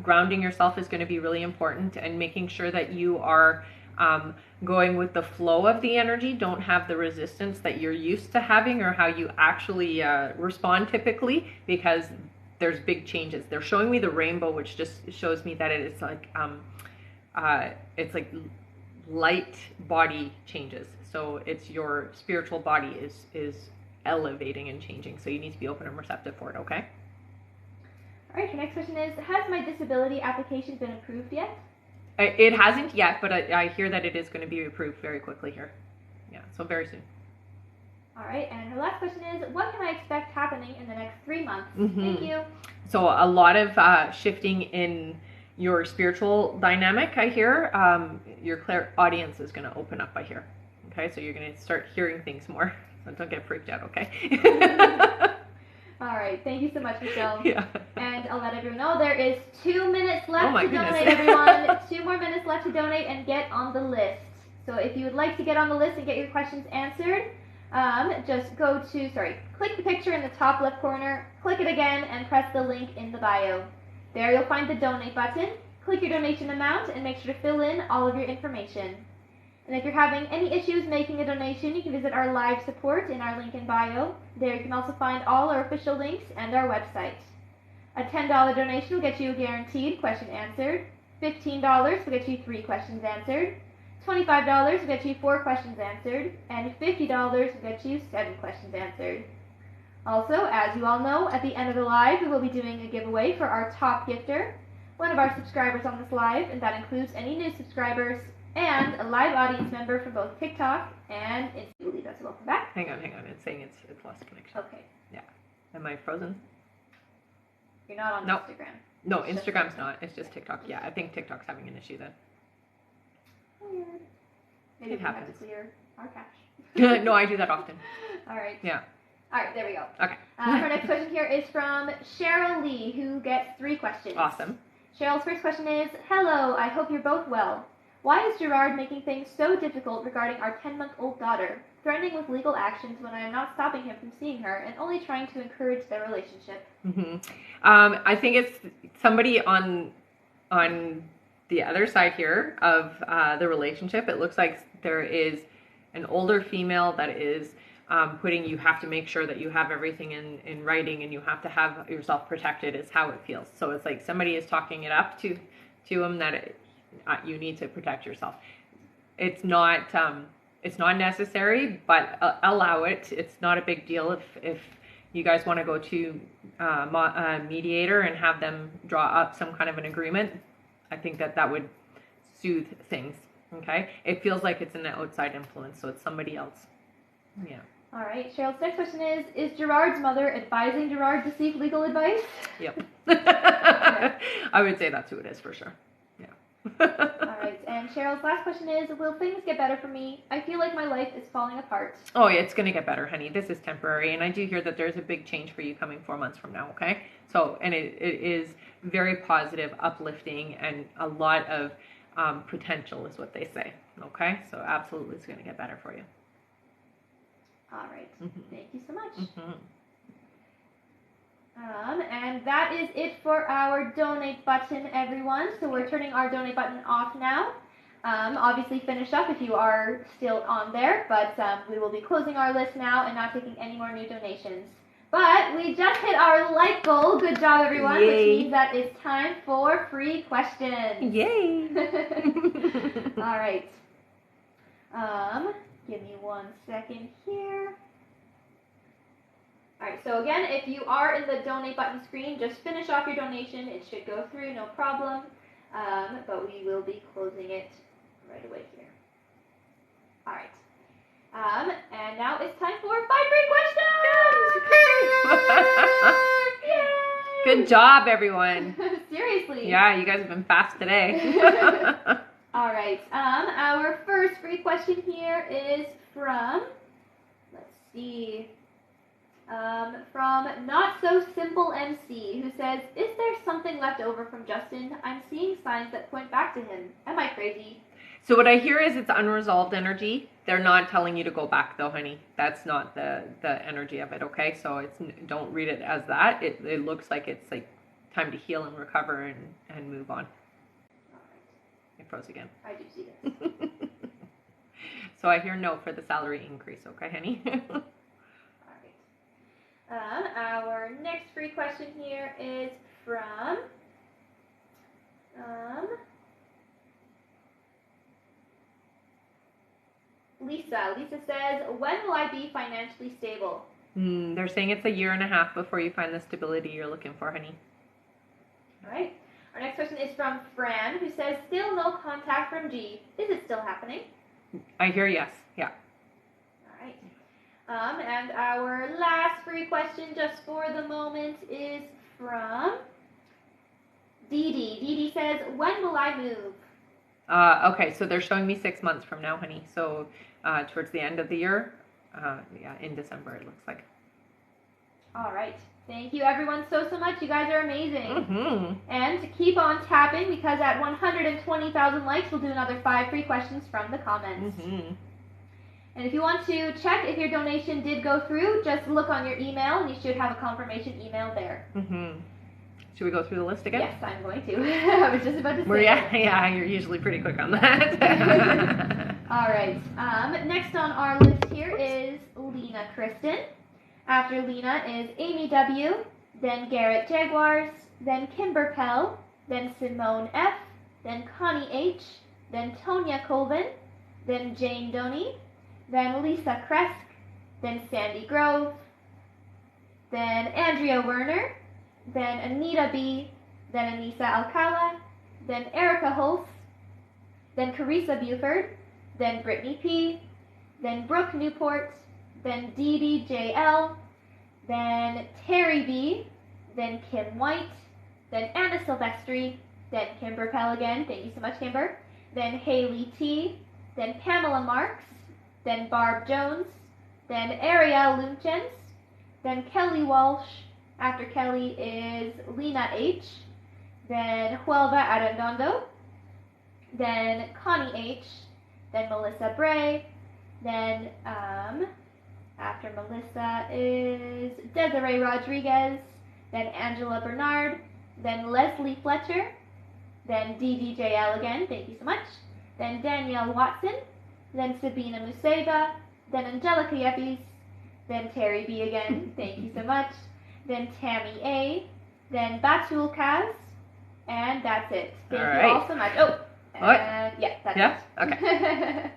Grounding yourself is going to be really important, and making sure that you are going with the flow of the energy. Don't have the resistance that you're used to having or how you actually respond typically, because there's big changes. They're showing me the rainbow, which just shows me that it's like light body changes. So it's your spiritual body is elevating and changing. So you need to be open and receptive for it, okay? All right, your next question is, has my disability application been approved yet? It hasn't yet, but I hear that it is going to be approved very quickly here. Yeah, so very soon. All right, and her last question is, what can I expect happening in the next 3 months? Thank you. So a lot of shifting in your spiritual dynamic, I hear. Your audience is going to open up, I hear. Okay, so you're going to start hearing things more. So don't get freaked out, okay? All right, thank you so much, Michelle. Yeah. And I'll let everyone know there is 2 minutes left to goodness. donate, everyone. 2 more minutes left to donate and get on the list. So if you would like to get on the list and get your questions answered, just click the picture in the top left corner, click it again, and press the link in the bio. There you'll find the donate button. Click your donation amount and make sure to fill in all of your information. And if you're having any issues making a donation, you can visit our live support in our link in bio. There you can also find all our official links and our website. A $10 donation will get you a guaranteed question answered. $15 will get you 3 questions answered. $25 will get you 4 questions answered. And $50 will get you 7 questions answered. Also, as you all know, at the end of the live, we will be doing a giveaway for our top gifter, one of our subscribers on this live, and that includes any new subscribers, and a live audience member from both TikTok and Instagram. That's welcome back. Hang on. It's saying it's lost connection. Okay. Yeah. Am I frozen? You're not on Instagram. No, Instagram's not. It's just TikTok. Yeah, I think TikTok's having an issue then. Weird. Maybe It we have happens. to clear our cache. No, I do that often. All right. Yeah. All right, there we go. Okay. Our next question here is from Cheryl Lee, who gets 3 questions. Awesome. Cheryl's first question is, hello, I hope you're both well. Why is Gerard making things so difficult regarding our 10-month-old daughter, threatening with legal actions when I am not stopping him from seeing her and only trying to encourage their relationship? I think it's somebody on the other side here of the relationship. It looks like there is an older female that is you have to make sure that you have everything in writing and you have to have yourself protected is how it feels. So it's like somebody is talking it up to him that you need to protect yourself. It's not necessary, but allow it. It's not a big deal if you guys want to go to a mediator and have them draw up some kind of an agreement. I think that would soothe things. Okay, it feels like it's an outside influence, so it's somebody else. Yeah. All right, Cheryl's next question is Gerard's mother advising Gerard to seek legal advice? Yep. I would say that's who it is for sure. Yeah. All right, and Cheryl's last question is, will things get better for me? I feel like my life is falling apart. Oh, yeah, it's going to get better, honey. This is temporary, and I do hear that there's a big change for you coming 4 months from now, okay? So, and it is very positive, uplifting, and a lot of potential is what they say, okay? So absolutely it's going to get better for you. All right. Thank you so much. Mm-hmm. And that is it for our donate button, everyone. So we're turning our donate button off now. Obviously finish up if you are still on there, but we will be closing our list now and not taking any more new donations. But we just hit our like goal. Good job, everyone. Yay. Which means that it's time for free questions. Yay! All right. Give me 1 second here. Alright, so again, if you are in the donate button screen, just finish off your donation. It should go through, no problem. But we will be closing it right away here. Alright. And now it's time for 5 free questions! Yay! Good job, everyone. Seriously. Yeah, you guys have been fast today. All right. Our first free question here is from, let's see, from Not So Simple MC, who says, "Is there something left over from Justin? I'm seeing signs that point back to him. Am I crazy?" So what I hear is it's unresolved energy. They're not telling you to go back though, honey. That's not the energy of it, okay? So don't read it as that. It looks like it's like time to heal and recover and move on. It froze again. I do see this. So I hear no for the salary increase, okay, honey? Alright. Our next free question here is from Lisa. Lisa says, "When will I be financially stable? They're saying it's a year and a half before you find the stability you're looking for, honey. All right. Our next question is from Fran, who says, still no contact from G. Is it still happening? I hear yes. Yeah. All right. And our last free question just for the moment is from Dee Dee. Dee Dee says, when will I move? Okay, so they're showing me 6 months from now, honey. So towards the end of the year, yeah, in December it looks like. All right. Thank you, everyone, so much. You guys are amazing. Mm-hmm. And keep on tapping, because at 120,000 likes, we'll do another 5 free questions from the comments. Mm-hmm. And if you want to check if your donation did go through, just look on your email, and you should have a confirmation email there. Mm-hmm. Should we go through the list again? Yes, I'm going to. I was just about to say. Yeah, you're usually pretty quick on that. All right. Next on our list here is Lena Kristen. After Lena is Amy W., then Garrett Jaguars, then Kimber Pell, then Simone F., then Connie H., then Tonya Colvin, then Jane Doney, then Lisa Kresk, then Sandy Grove, then Andrea Werner, then Anita B., then Anissa Alcala, then Erica Holst, then Carissa Buford, then Brittany P., then Brooke Newport, then Dee Dee JL, then Terry B., then Kim White, then Anna Silvestri, then Kimber Pell again, thank you so much, Kimber, then Haley T., then Pamela Marks, then Barb Jones, then Ariel Luchens, then Kelly Walsh. After Kelly is Lena H., then Huelva Arredondo, then Connie H., then Melissa Bray, then after Melissa is Desiree Rodriguez, then Angela Bernard, then Leslie Fletcher, then DDJL again, thank you so much, then Danielle Watson, then Sabina Musega, then Angelica Yepes, then Terry B again, thank you so much, then Tammy A, then Batul Kaz, and that's it. Thank you all so much. Oh, and yeah, that's it. Okay.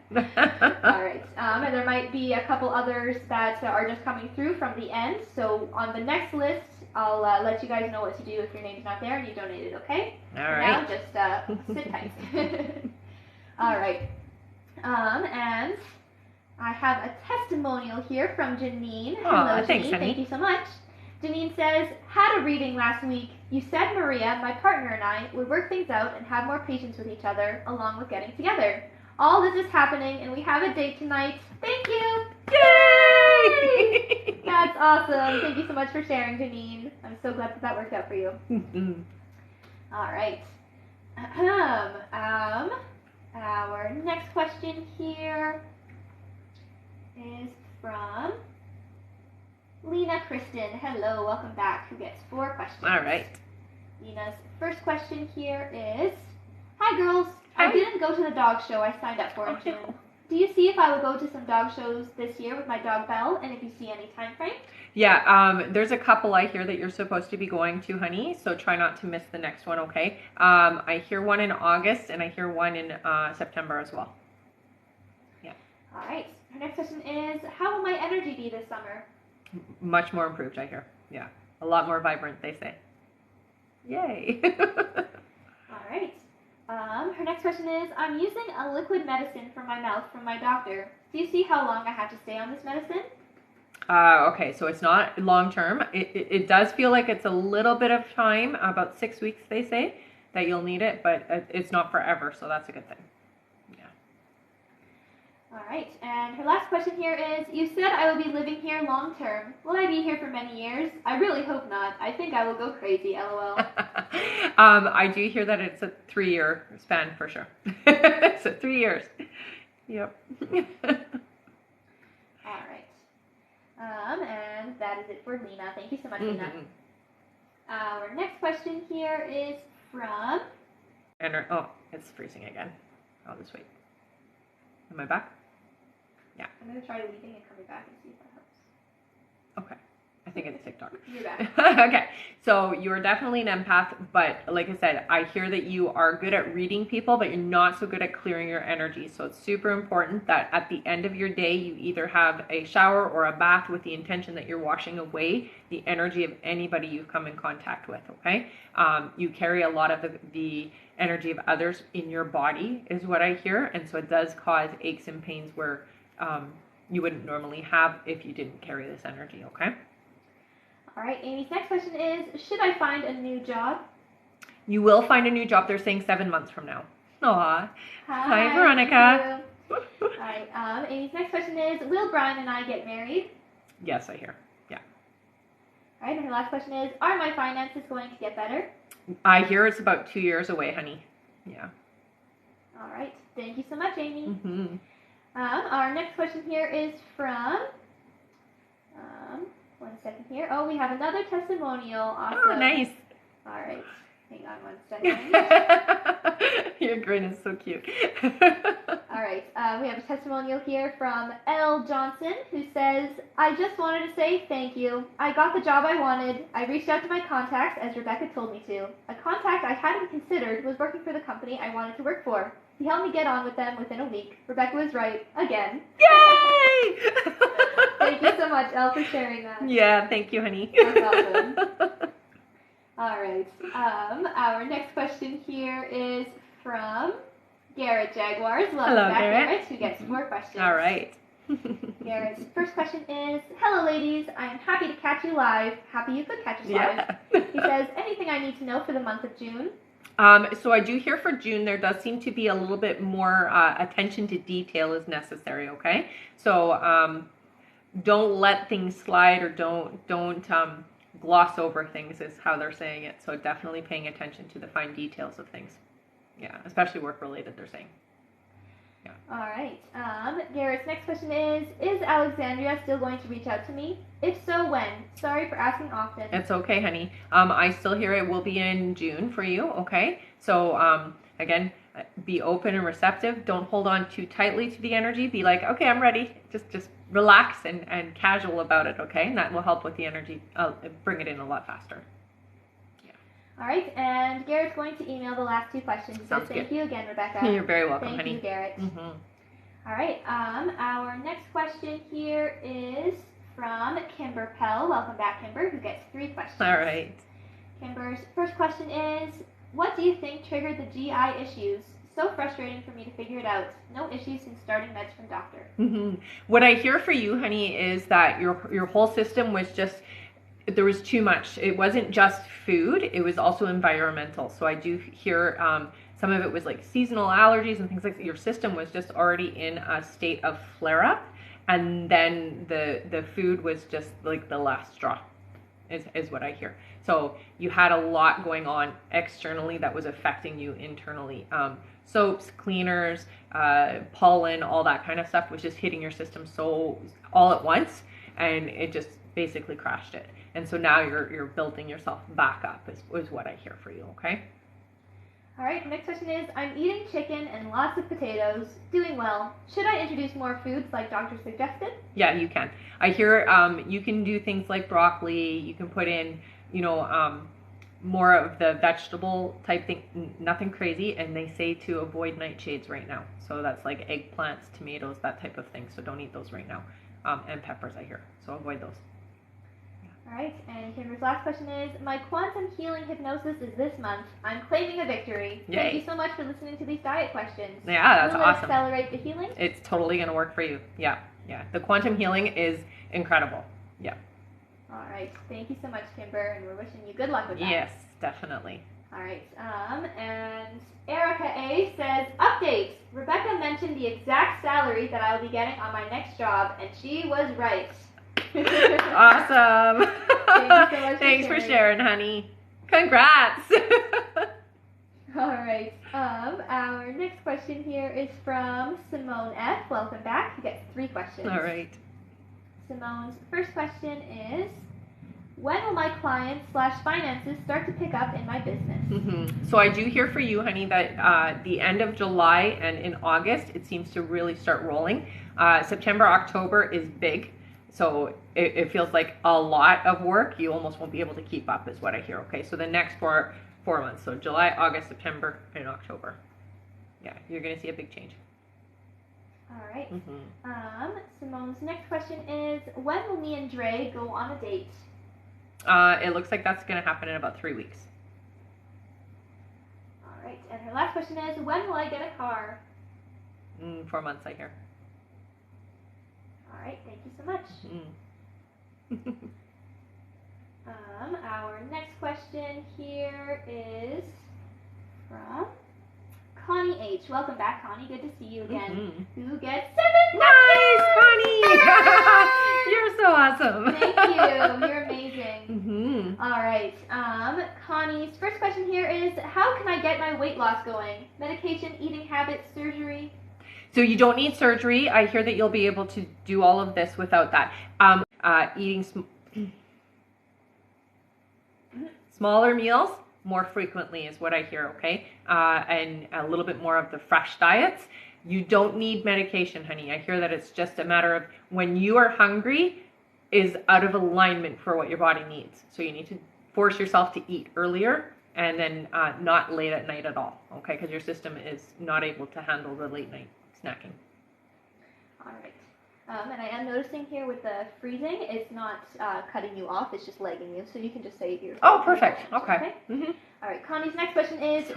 All right. And there might be a couple others that are just coming through from the end. So on the next list, I'll let you guys know what to do if your name's not there and you donated, okay? All right. Now just sit tight. All right. And I have a testimonial here from Janine. Hello, thanks, Janine. honey. Thank you so much. Janine says, had a reading last week. You said Maria, my partner, and I would work things out and have more patience with each other, along with getting together. All this is happening, and we have a date tonight. Thank you! Yay! That's awesome. Thank you so much for sharing, Janine. I'm so glad that worked out for you. All right. Our next question here is from Lena Kristen. Hello, welcome back. Who gets 4 questions? All right. Lena's first question here is, hi girls. Hi. I didn't go to the dog show I signed up for in June. Do you see if I will go to some dog shows this year with my dog Belle, and if you see any time frame? Yeah, there's a couple I hear that you're supposed to be going to, honey, so try not to miss the next one, okay? I hear one in August, and I hear one in September as well. Yeah. All right. Our next question is, how will my energy be this summer? Much more improved, I hear. Yeah. A lot more vibrant, they say. Yay. All right. Her next question is, I'm using a liquid medicine for my mouth from my doctor. Do you see how long I have to stay on this medicine? Okay, so it's not long term. It does feel like it's a little bit of time, about 6 weeks, they say, that you'll need it, but it's not forever, so that's a good thing. Yeah. All right, and her last question here is, you said I will be living here long term. Will I be here for many years? I really hope not. I think I will go crazy, LOL. I do hear that it's a 3-year span for sure. So 3 years. Yep. All right. And that is it for Lena. Thank you so much, Lena. Our next question here is from... Oh, it's freezing again. I'll just wait. Am I back? Yeah. I'm going to try leaving and coming back and see if that helps. Okay. I think it's TikTok. You're back. Okay, so you're definitely an empath, but like I said, I hear that you are good at reading people, but you're not so good at clearing your energy. So it's super important that at the end of your day, you either have a shower or a bath with the intention that you're washing away the energy of anybody you've come in contact with, okay? You carry a lot of the energy of others in your body is what I hear, and so it does cause aches and pains where you wouldn't normally have if you didn't carry this energy, okay? All right, Amy's next question is, should I find a new job? You will find a new job. They're saying 7 months from now. Aw. Hi, Veronica. All right, Amy's next question is, will Brian and I get married? Yes, I hear. Yeah. All right, and her last question is, are my finances going to get better? I hear it's about 2 years away, honey. Yeah. All right, thank you so much, Amy. Mm-hmm. Our next question here is from, one second here. Oh, we have another testimonial. Awesome. Oh, nice. All right, hang on one second. Your grin is so cute. All right, we have a testimonial here from L. Johnson, who says, I just wanted to say thank you. I got the job I wanted. I reached out to my contacts, as Rebecca told me to. A contact I hadn't considered was working for the company I wanted to work for. He helped me get on with them within a week. Rebecca was right, again. Yay! Thank you so much, Elle, for sharing that. Yeah, thank you, honey. That's awesome. All right, our next question here is from Garrett Jaguars. Welcome Hello, back, Garrett. who gets 4 questions. All right. Garrett's first question is, hello, ladies. I am happy to catch you live. Happy you could catch us live. He says, anything I need to know for the month of June? So I do hear for June, there does seem to be a little bit more attention to detail is necessary, okay? So don't let things slide or don't gloss over things is how they're saying it. So definitely paying attention to the fine details of things. Yeah, especially work-related, they're saying. Yeah. All right. Garrett's next question is Alexandria still going to reach out to me? If so, when? Sorry for asking often. It's okay, honey. I still hear it will be in June for you, okay? So, again, be open and receptive. Don't hold on too tightly to the energy. Be like, okay, I'm ready. Just relax and casual about it, okay? And that will help with the energy, bring it in a lot faster. All right, and Garrett's going to email the last 2 questions. So Sounds thank good. you again, Rebecca. You're very welcome, Thank honey. you, Garrett. Mm-hmm. All right, our next question here is from Kimber Pell. Welcome back, Kimber, who gets 3 questions. All right. Kimber's first question is, what do you think triggered the GI issues? So frustrating for me to figure it out. No issues since starting meds from doctor. Mm-hmm. What I hear for you, honey, is that your whole system was just, there was too much. It wasn't just food, it was also environmental. So I do hear some of it was like seasonal allergies and things like that. Your system was just already in a state of flare-up, and then the food was just like the last straw is what I hear. So you had a lot going on externally that was affecting you internally. Soaps, cleaners, pollen, all that kind of stuff was just hitting your system so all at once, and it just basically crashed it. And so now you're building yourself back up is what I hear for you, okay? All right, next question is, I'm eating chicken and lots of potatoes, doing well. Should I introduce more foods like doctor suggested? Yeah, you can. I hear you can do things like broccoli, you can put in, more of the vegetable type thing, nothing crazy, and they say to avoid nightshades right now. So that's like eggplants, tomatoes, that type of thing. So don't eat those right now. And peppers, I hear. So avoid those. All right, and Kimber's last question is, my quantum healing hypnosis is this month. I'm claiming a victory. Yay. Thank you so much for listening to these diet questions. Yeah, that's Will it awesome. accelerate the healing? It's totally going to work for you. Yeah. The quantum healing is incredible. Yeah. All right, thank you so much, Kimber, and we're wishing you good luck with that. Yes, definitely. All right, and Erica A says, update. Rebecca mentioned the exact salary that I will be getting on my next job, and she was right. Awesome. Thank you so much Thanks for for sharing, honey. Congrats. All right. Our next question here is from Simone F. Welcome back. You get 3 questions. All right. Simone's first question is, when will my clients/finances start to pick up in my business? Mm-hmm. So I do hear for you, honey, that the end of July and in August, it seems to really start rolling. September, October is big. So it feels like a lot of work. You almost won't be able to keep up is what I hear. Okay, so the next four months, so July, August, September, and October. Yeah, you're going to see a big change. All right. Simone's next question is, when will me and Dre go on a date? It looks like that's going to happen in about 3 weeks. All right. And her last question is, when will I get a car? 4 months, I hear. All right. Thank you so much. Our next question here is from Connie H. Welcome back, Connie. Good to see you again. Who gets 7 Nice, Connie! You're so awesome. Thank you. You're amazing. All right. Connie's first question here is, how can I get my weight loss going? Medication, eating habits, surgery? So you don't need surgery. I hear that you'll be able to do all of this without that. Eating smaller meals more frequently is what I hear, okay? And a little bit more of the fresh diets. You don't need medication, honey. I hear that it's just a matter of when you are hungry is out of alignment for what your body needs. So you need to force yourself to eat earlier and then not late at night at all, okay? Because your system is not able to handle the late night snacking. All right. And I am noticing here with the freezing, it's not cutting you off, it's just legging you. So you can just say you're... Oh, perfect. Okay. All right. Connie's next question is,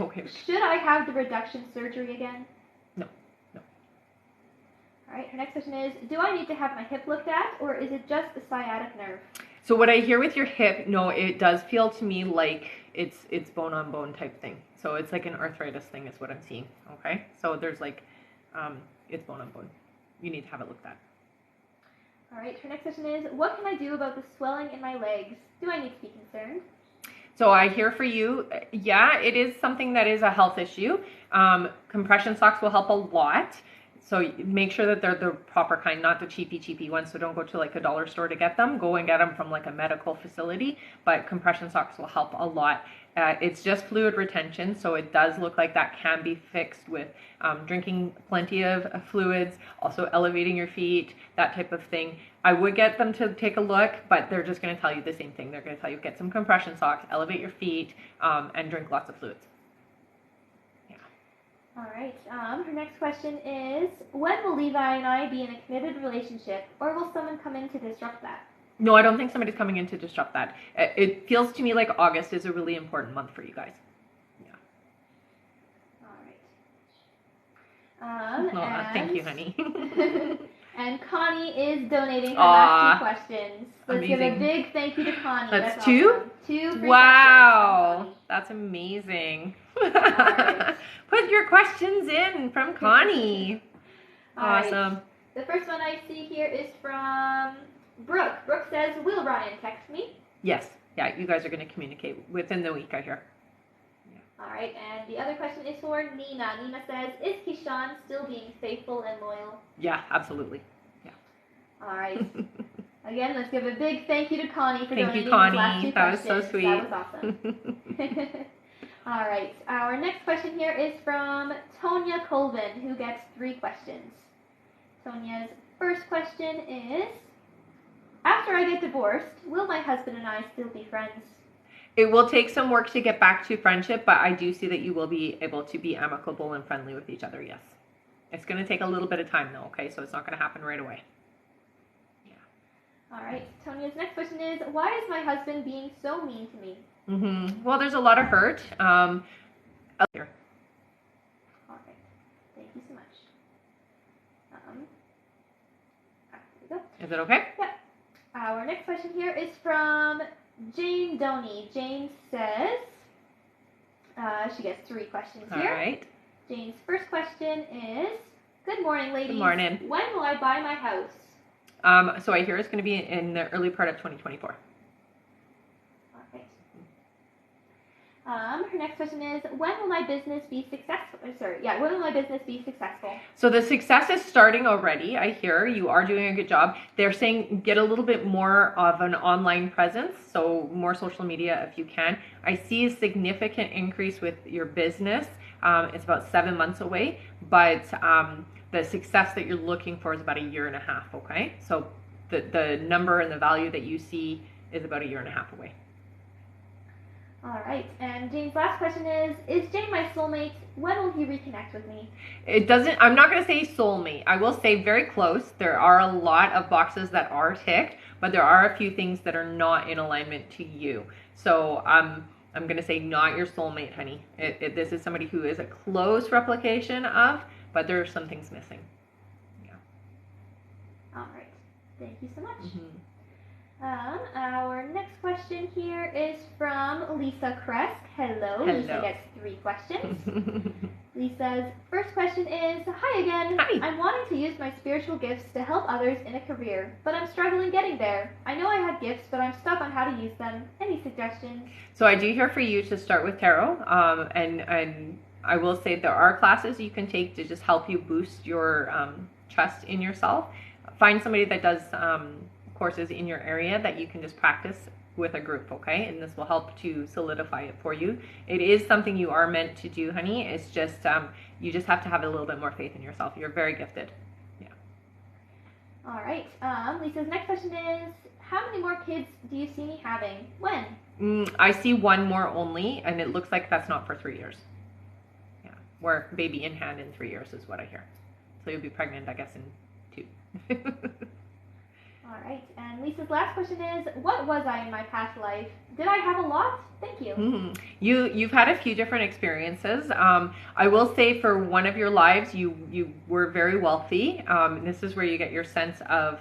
should I have the reduction surgery again? No. All right. Her next question is, do I need to have my hip looked at, or is it just the sciatic nerve? So what I hear with your hip, no, it does feel to me like it's bone on bone type thing. So it's like an arthritis thing is what I'm seeing. Okay. So there's like, it's bone on bone. You need to have it looked at. All right, her next question is, what can I do about the swelling in my legs? Do I need to be concerned? So I hear for you, yeah, it is something that is a health issue. Compression socks will help a lot. So make sure that they're the proper kind, not the cheapy ones. So don't go to like a dollar store to get them. Go and get them from like a medical facility. But compression socks will help a lot. It's just fluid retention, so it does look like that can be fixed with drinking plenty of fluids, also elevating your feet, that type of thing. I would get them to take a look, but they're just going to tell you the same thing. They're going to tell you get some compression socks, elevate your feet, and drink lots of fluids. Yeah. All right. Her next question is, when will Levi and I be in a committed relationship, or will someone come in to disrupt that? No, I don't think somebody's coming in to disrupt that. It feels to me like August is a really important month for you guys. Yeah. All right. Thank you, honey. And Connie is donating her last 2 questions. Let's give a big thank you to Connie. That's 2? Awesome. 2 free Wow. questions. That's amazing. Right. Put your questions in from Connie. Awesome. Right. The first one I see here is from Brooke. Brooke says, will Ryan text me? Yes. Yeah, you guys are going to communicate within the week, I hear. Yeah. All right, and the other question is for Nina. Nina says, is Kishan still being faithful and loyal? Yeah, absolutely. Yeah. All right. Again, let's give a big thank you to Connie for donating these last 2 questions. That was so sweet. That was awesome. All right, our next question here is from Tonya Colvin, who gets 3 questions. Tonya's first question is, after I get divorced, will my husband and I still be friends? It will take some work to get back to friendship, but I do see that you will be able to be amicable and friendly with each other, yes. It's going to take a little bit of time, though, okay? So it's not going to happen right away. Yeah. All right. Tonya's next question is, why is my husband being so mean to me? Well, there's a lot of hurt. Here. All right. Thank you so much. There we go. Is it okay? Yep. Our next question here is from Jane Doney. Jane says, she gets 3 questions here. All right. Jane's first question is, good morning, ladies. Good morning. When will I buy my house? So I hear it's going to be in the early part of 2024. Her next question is, when will my business be successful? When will my business be successful? So the success is starting already. I hear you are doing a good job. They're saying get a little bit more of an online presence, so more social media if you can. I see a significant increase with your business. It's about 7 months away, but the success that you're looking for is about 1.5 years, okay? So the number and the value that you see is about 1.5 years away. All right, and Jane's last question is Jane my soulmate? When will he reconnect with me? It doesn't, I'm not going to say soulmate. I will say very close. There are a lot of boxes that are ticked, but there are a few things that are not in alignment to you. So I'm going to say not your soulmate, honey. This is somebody who is a close replication of, but there are some things missing. Yeah. All right, thank you so much. Mm-hmm. Our next question here is from Lisa Kresk. Hello. Lisa gets 3 questions. Lisa's first question is, hi again. Hi. I'm wanting to use my spiritual gifts to help others in a career, but I'm struggling getting there. I know I have gifts, but I'm stuck on how to use them. Any suggestions? So I do hear for you to start with tarot, and I will say there are classes you can take to just help you boost your trust in yourself. Find somebody that does courses in your area that you can just practice with a group, okay? And this will help to solidify it for you. It is something you are meant to do, honey. It's just you just have to have a little bit more faith in yourself. You're very gifted. Yeah. All right. Lisa's next question is, how many more kids do you see me having? When? I see 1 more only, and it looks like that's not for 3 years. Yeah, where baby in hand in 3 years is what I hear. So you'll be pregnant, I guess, in 2. All right, and Lisa's last question is, what was I in my past life? Did I have a lot? Thank you. You've had a few different experiences. I will say for one of your lives, you were very wealthy. This is where you get your sense of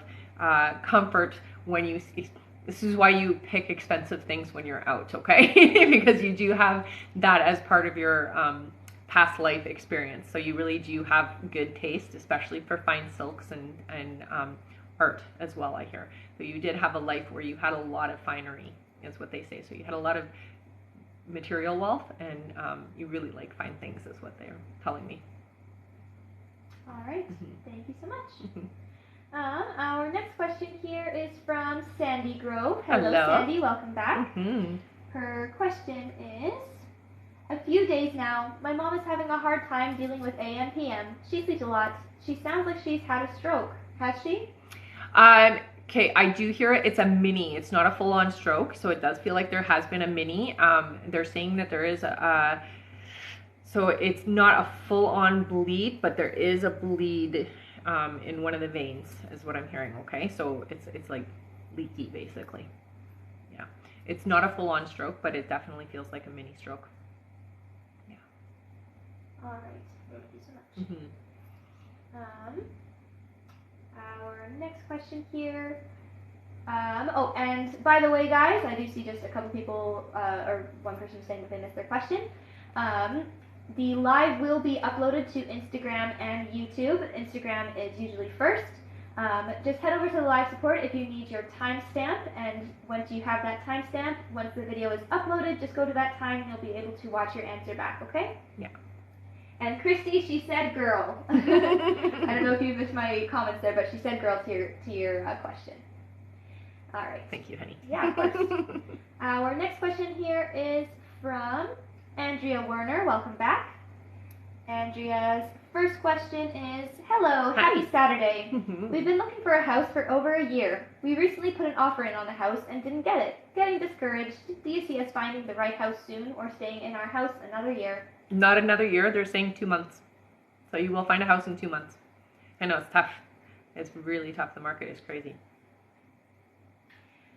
comfort when you see. This is why you pick expensive things when you're out, okay? Because you do have that as part of your past life experience. So you really do have good taste, especially for fine silks and art as well, I hear. So you did have a life where you had a lot of finery, is what they say. So you had a lot of material wealth, and you really like fine things, is what they're telling me. All right, thank you so much. Our next question here is from Sandy Grove. Hello. Sandy, welcome back. Her question is, a few days now, my mom is having a hard time dealing with AM, PM. She sleeps a lot. She sounds like she's had a stroke. Has she? Okay, I do hear it. It's a mini. It's not a full-on stroke, so it does feel like there has been a mini. They're saying that there is so it's not a full-on bleed, but there is a bleed in one of the veins, is what I'm hearing. Okay, so it's like leaky, basically. Yeah, it's not a full-on stroke, but it definitely feels like a mini stroke. Yeah. All right. Thank you so much. Our next question here. Oh, and by the way, guys, I do see just a couple people, or one person saying that they missed their question. The live will be uploaded to Instagram and YouTube. Instagram is usually first. Just head over to the live support if you need your timestamp, and once you have that timestamp, once the video is uploaded, just go to that time and you'll be able to watch your answer back, okay? Yeah. And Christy, she said girl. I don't know if you missed my comments there, but she said girl to your question. All right. Thank you, honey. Yeah, of course. Our next question here is from Andrea Werner. Welcome back. Andrea's first question is, hello, happy Saturday. We've been looking for a house for over a year. We recently put an offer in on the house and didn't get it. Getting discouraged. Do you see us finding the right house soon or staying in our house another year? Not another year. They're saying 2 months. So you will find a house in 2 months. I know it's tough. It's really tough. The market is crazy.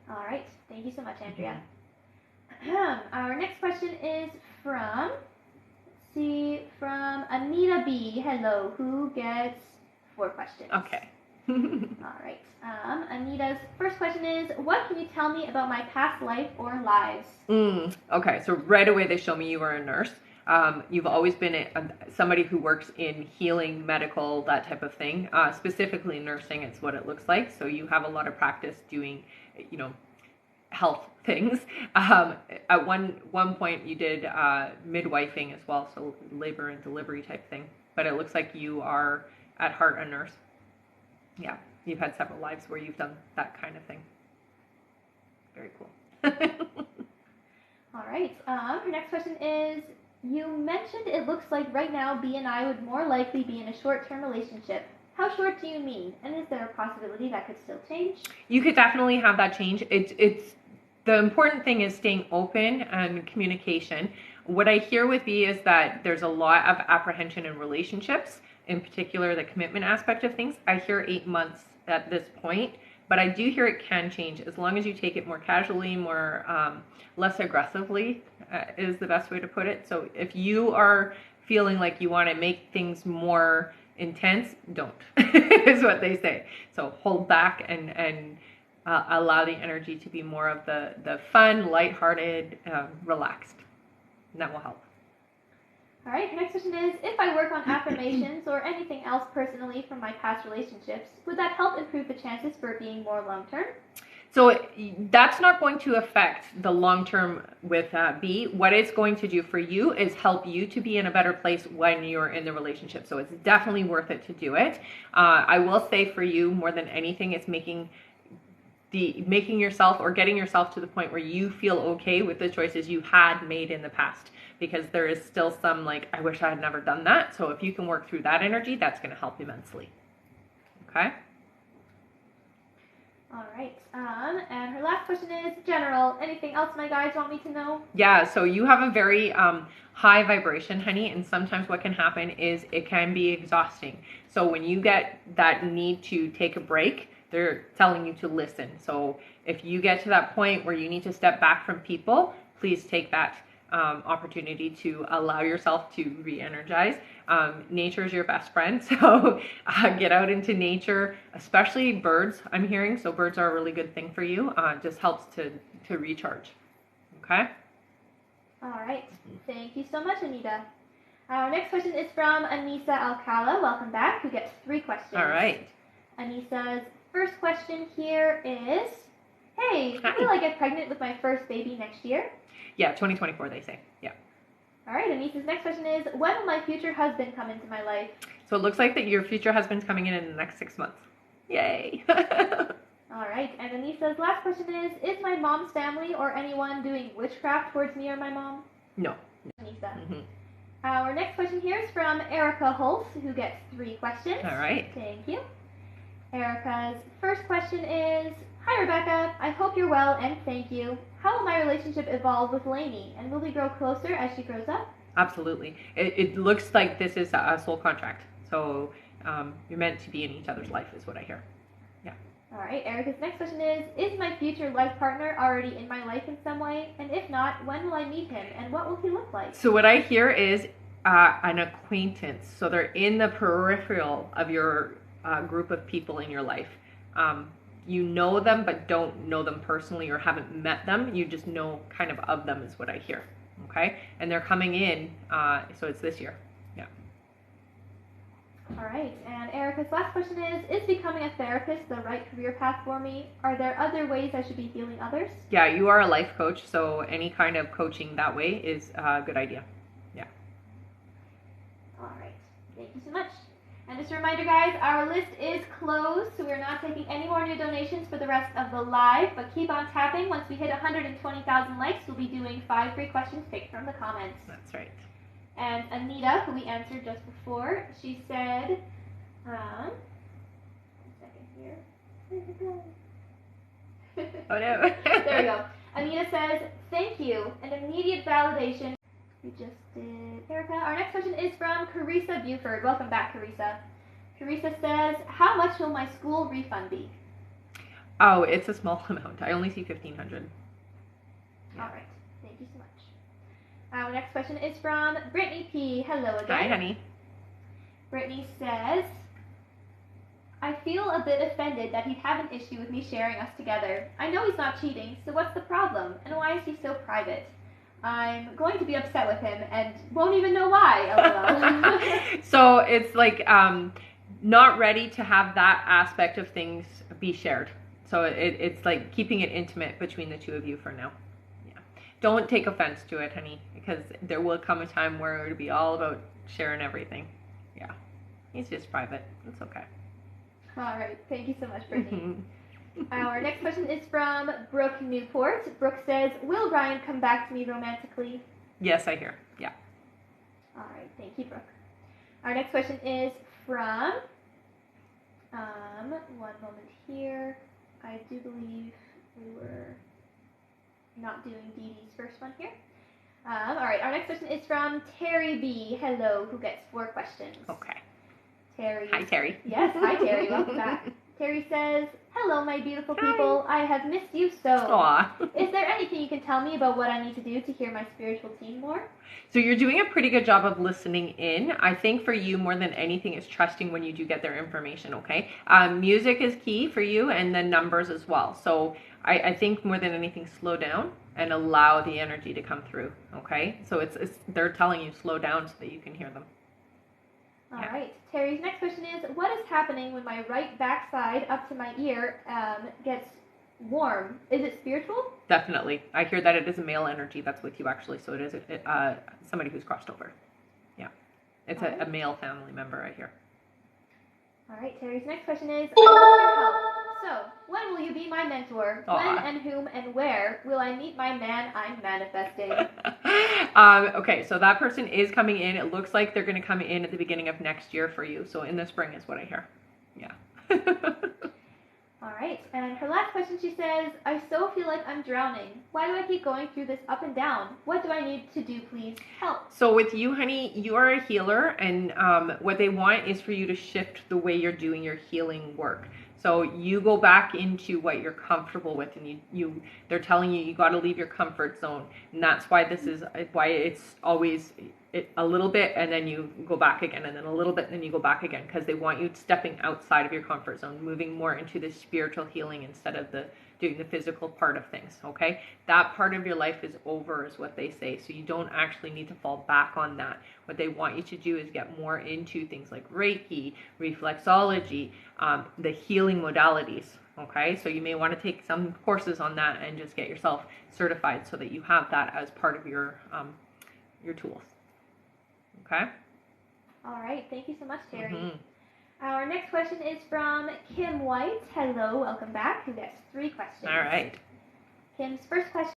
All right. Thank you so much, Andrea. Our next question is from, from Anita B. Hello, who gets 4 questions. Okay. All right. Anita's first question is, what can you tell me about my past life or lives? Okay, so right away they show me you were a nurse. You've always been somebody who works in healing, medical, that type of thing. Specifically nursing, it's what it looks like. So you have a lot of practice doing, health things. At one point you did midwifing as well, so labor and delivery type thing. But it looks like you are at heart a nurse. Yeah, you've had several lives where you've done that kind of thing. Very cool. All right. Her next question is, you mentioned it looks like right now B and I would more likely be in a short-term relationship. How short do you mean? And is there a possibility that could still change? You could definitely have that change. It's the important thing is staying open and communication. What I hear with B is that there's a lot of apprehension in relationships, in particular the commitment aspect of things. I hear 8 months at this point, but I do hear it can change as long as you take it more casually, more less aggressively is the best way to put it. So if you are feeling like you want to make things more intense, don't is what they say. So hold back and allow the energy to be more of the fun, lighthearted, relaxed. And that will help. All right, next question is, if I work on affirmations or anything else personally from my past relationships, would that help improve the chances for being more long-term? So that's not going to affect the long-term with B. What it's going to do for you is help you to be in a better place when you're in the relationship. So it's definitely worth it to do it. I will say for you, more than anything, it's making yourself or getting yourself to the point where you feel okay with the choices you had made in the past, because there is still some like, I wish I had never done that. So if you can work through that energy, that's going to help immensely. Okay. All right, and her last question is general. Anything else my guides want me to know? Yeah, so you have a very high vibration, honey, and sometimes what can happen is it can be exhausting. So when you get that need to take a break, they're telling you to listen. So if you get to that point where you need to step back from people, please take that opportunity to allow yourself to re-energize. Nature is your best friend, so get out into nature, especially birds, I'm hearing. So birds are a really good thing for you. Just helps to recharge. Okay? All right. Thank you so much, Anita. Our next question is from Anissa Alcala. Welcome back. Who gets 3 questions. All right. Anissa's first question here is, hey, will I get pregnant with my first baby next year? Yeah, 2024 they say. Yeah. All right, Anissa's next question is, when will my future husband come into my life? So it looks like that your future husband's coming in the next 6 months. Yay. All right, and Anissa's last question is my mom's family or anyone doing witchcraft towards me or my mom? No. Anissa. Our next question here is from Erica Holtz, who gets 3 questions. All right. Thank you. Erica's first question is, hi Rebecca, I hope you're well and thank you. How will my relationship evolve with Lainey, and will we grow closer as she grows up? Absolutely. It looks like this is a soul contract. So you're meant to be in each other's life is what I hear. Yeah. All right, Erica's next question is my future life partner already in my life in some way? And if not, when will I meet him, and what will he look like? So what I hear is an acquaintance. So they're in the peripheral of your group of people in your life. You know them, but don't know them personally or haven't met them. You just know kind of them is what I hear. Okay? And they're coming in, so it's this year. Yeah. All right, and Erica's last question is becoming a therapist the right career path for me? Are there other ways I should be healing others? Yeah, you are a life coach, so any kind of coaching that way is a good idea. Yeah. All right, thank you so much. And just a reminder, guys, our list is closed, so we're not taking any more new donations for the rest of the live, but keep on tapping. Once we hit 120,000 likes, we'll be doing 5 free questions picked from the comments. That's right. And Anita, who we answered just before, she said, one second here. Where'd it go? Oh no. There we go. Anita says, thank you, and immediate validation. We just did Erica. Our next question is from Carissa Buford. Welcome back, Carissa. Carissa says, how much will my school refund be? Oh, it's a small amount. I only see $1,500. Yeah. All right. Thank you so much. Our next question is from Brittany P. Hello again. Hi, honey. Brittany says, I feel a bit offended that he'd have an issue with me sharing us together. I know he's not cheating, so what's the problem? And why is he so private? I'm going to be upset with him and won't even know why. LOL. So it's like not ready to have that aspect of things be shared. So it's like keeping it intimate between the two of you for now. Yeah. Don't take offense to it, honey, because there will come a time where it'll be all about sharing everything. Yeah. He's just private. It's okay. All right. Thank you so much, Brittany. Our next question is from Brooke Newport. Brooke says, will Ryan come back to me romantically? Yes, I hear. Yeah. All right. Thank you, Brooke. Our next question is from One moment here. I do believe we were not doing Dee Dee's first one here. All right, our next question is from Terry B. Hello, who gets 4 questions. Okay. Terry. Hi, Terry. Yes, hi, Terry. Welcome back. Terry says, hello, my beautiful people. I have missed you so. Aw. Is there anything you can tell me about what I need to do to hear my spiritual team more? So you're doing a pretty good job of listening in. I think for you, more than anything, is trusting when you do get their information, okay? Music is key for you, and then numbers as well. So I think more than anything, slow down and allow the energy to come through, okay? So it's they're telling you slow down so that you can hear them. All right. Terry's next question is, what is happening when my right backside up to my ear gets warm? Is it spiritual? Definitely. I hear that it is a male energy that's with you, actually. So it is somebody who's crossed over. Yeah. It's a male family member, I hear. All right. Terry's next question is, I want your help. So, when will you be my mentor? When and whom and where will I meet my man I'm manifesting? Okay, so that person is coming in. It looks like they're going to come in at the beginning of next year for you. So in the spring is what I hear. Yeah. All right, and her last question, she says, I so feel like I'm drowning. Why do I keep going through this up and down? What do I need to do, please? Help. So with you, honey, you are a healer, and what they want is for you to shift the way you're doing your healing work. So you go back into what you're comfortable with, and they're telling you got to leave your comfort zone, and that's why it's always a little bit, and then you go back again, and then a little bit, and then you go back again, because they want you stepping outside of your comfort zone, moving more into the spiritual healing instead of doing the physical part of things, okay? That part of your life is over, is what they say, so you don't actually need to fall back on that. What they want you to do is get more into things like Reiki, reflexology, the healing modalities, okay? So you may want to take some courses on that and just get yourself certified so that you have that as part of your tools, okay? All right, thank you so much, Terry. Mm-hmm. Our next question is from Kim White. Hello, welcome back. Who gets 3 questions? All right. Kim's first question.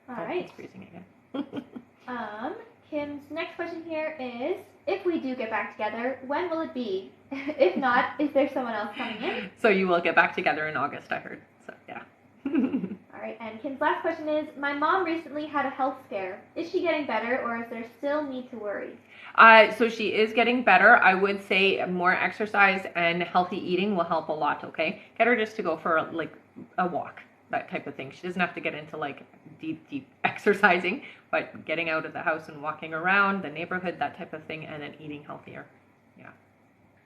All right. It's freezing again. Kim's next question here is, if we do get back together, when will it be? If not, is there someone else coming in? So you will get back together in August, I heard. So yeah. All right, and Kim's last question is, my mom recently had a health scare. Is she getting better, or is there still need to worry? So she is getting better. I would say more exercise and healthy eating will help a lot, okay? Get her just to go for a walk, that type of thing. She doesn't have to get into deep exercising, but getting out of the house and walking around the neighborhood, that type of thing, and then eating healthier. Yeah.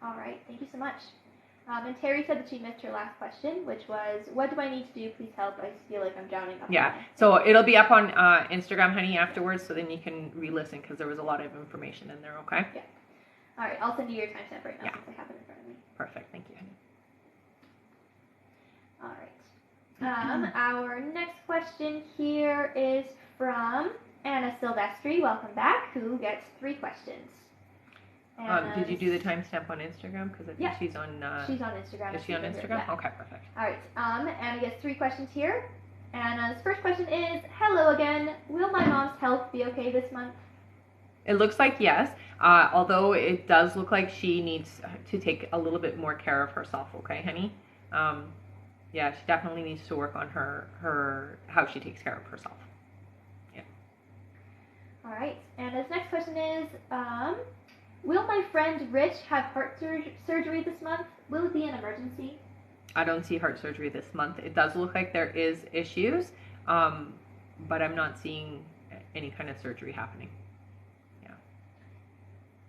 All right, thank you so much. And Terry said that she missed her last question, which was, what do I need to do? Please help. I feel like I'm drowning. Yeah, so it'll be up on Instagram, honey, afterwards, so then you can re-listen, because there was a lot of information in there, okay? Yeah. All right, I'll send you your timestamp right now, Yeah. since I have it in front of me. Perfect, thank you, honey. All right. Our next question here is from Anna Silvestri. Welcome back. Who gets 3 questions? Did you do the timestamp on Instagram? Because I think she's on... she's on Instagram. Is she on Instagram? Yeah. Okay, perfect. All right. Anna gets 3 questions here. Anna's first question is, hello again. Will my mom's health be okay this month? It looks like yes, although it does look like she needs to take a little bit more care of herself, okay, honey? Yeah, she definitely needs to work on her how she takes care of herself. Yeah. All right. Anna's next question is, will my friend Rich have heart surgery this month? Will it be an emergency? I don't see heart surgery this month. It does look like there is issues, but I'm not seeing any kind of surgery happening. Yeah.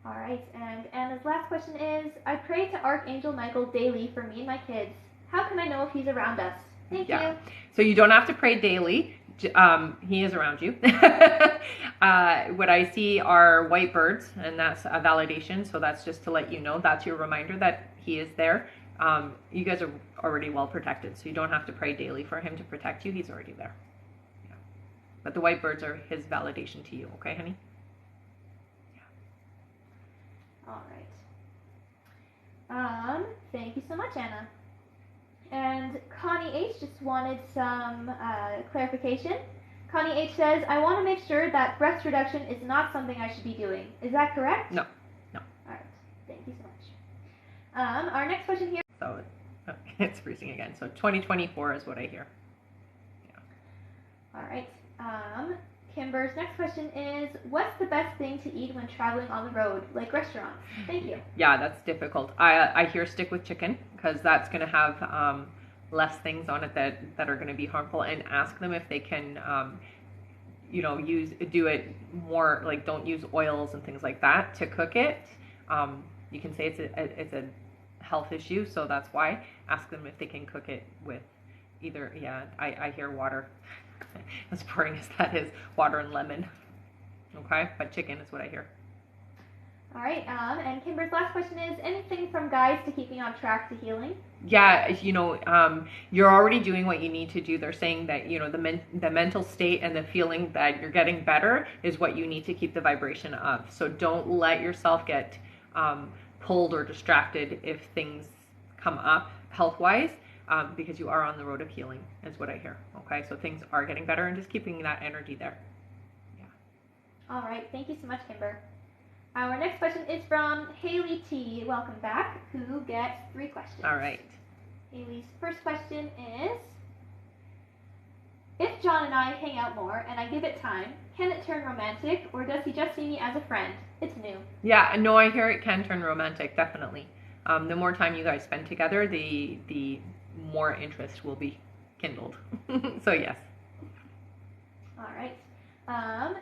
All right. And Anna's last question is, I pray to Archangel Michael daily for me and my kids. How can I know if he's around us? Thank you. So you don't have to pray daily. He is around you. What I see are white birds, and that's a validation. So that's just to let you know. That's your reminder that he is there. You guys are already well protected, so you don't have to pray daily for him to protect you. He's already there. Yeah. But the white birds are his validation to you. Okay, honey? Yeah. All right. Thank you so much, Anna. And Connie H just wanted some clarification. Connie H says, I want to make sure that breast reduction is not something I should be doing. Is that correct? No. All right. Thank you so much. Our next question here. So it's freezing again. So 2024 is what I hear. All right. Kimber's next question is, what's the best thing to eat when traveling on the road, like restaurants? Thank you. Yeah, that's difficult. I hear stick with chicken because that's going to have less things on it that are going to be harmful, and ask them if they can do it more, like don't use oils and things like that to cook it. You can say it's a health issue, so that's why. Ask them if they can cook it with either, I hear water. As boring as that is, water and lemon. Okay, but chicken is what I hear. All right, and Kimber's last question is, anything from guides to keeping on track to healing? Yeah, you're already doing what you need to do. They're saying that, the mental state and the feeling that you're getting better is what you need to keep the vibration of. So don't let yourself get pulled or distracted if things come up health-wise, because you are on the road of healing, is what I hear. Okay, so things are getting better, and just keeping that energy there. Yeah. All right, thank you so much, Kimber. Our next question is from Haley T. Welcome back, who gets 3 questions. All right. Haley's first question is, if John and I hang out more and I give it time, can it turn romantic, or does he just see me as a friend? It's new. Yeah, no, I hear it can turn romantic, definitely. The more time you guys spend together, the more interest will be kindled. So yes. All right.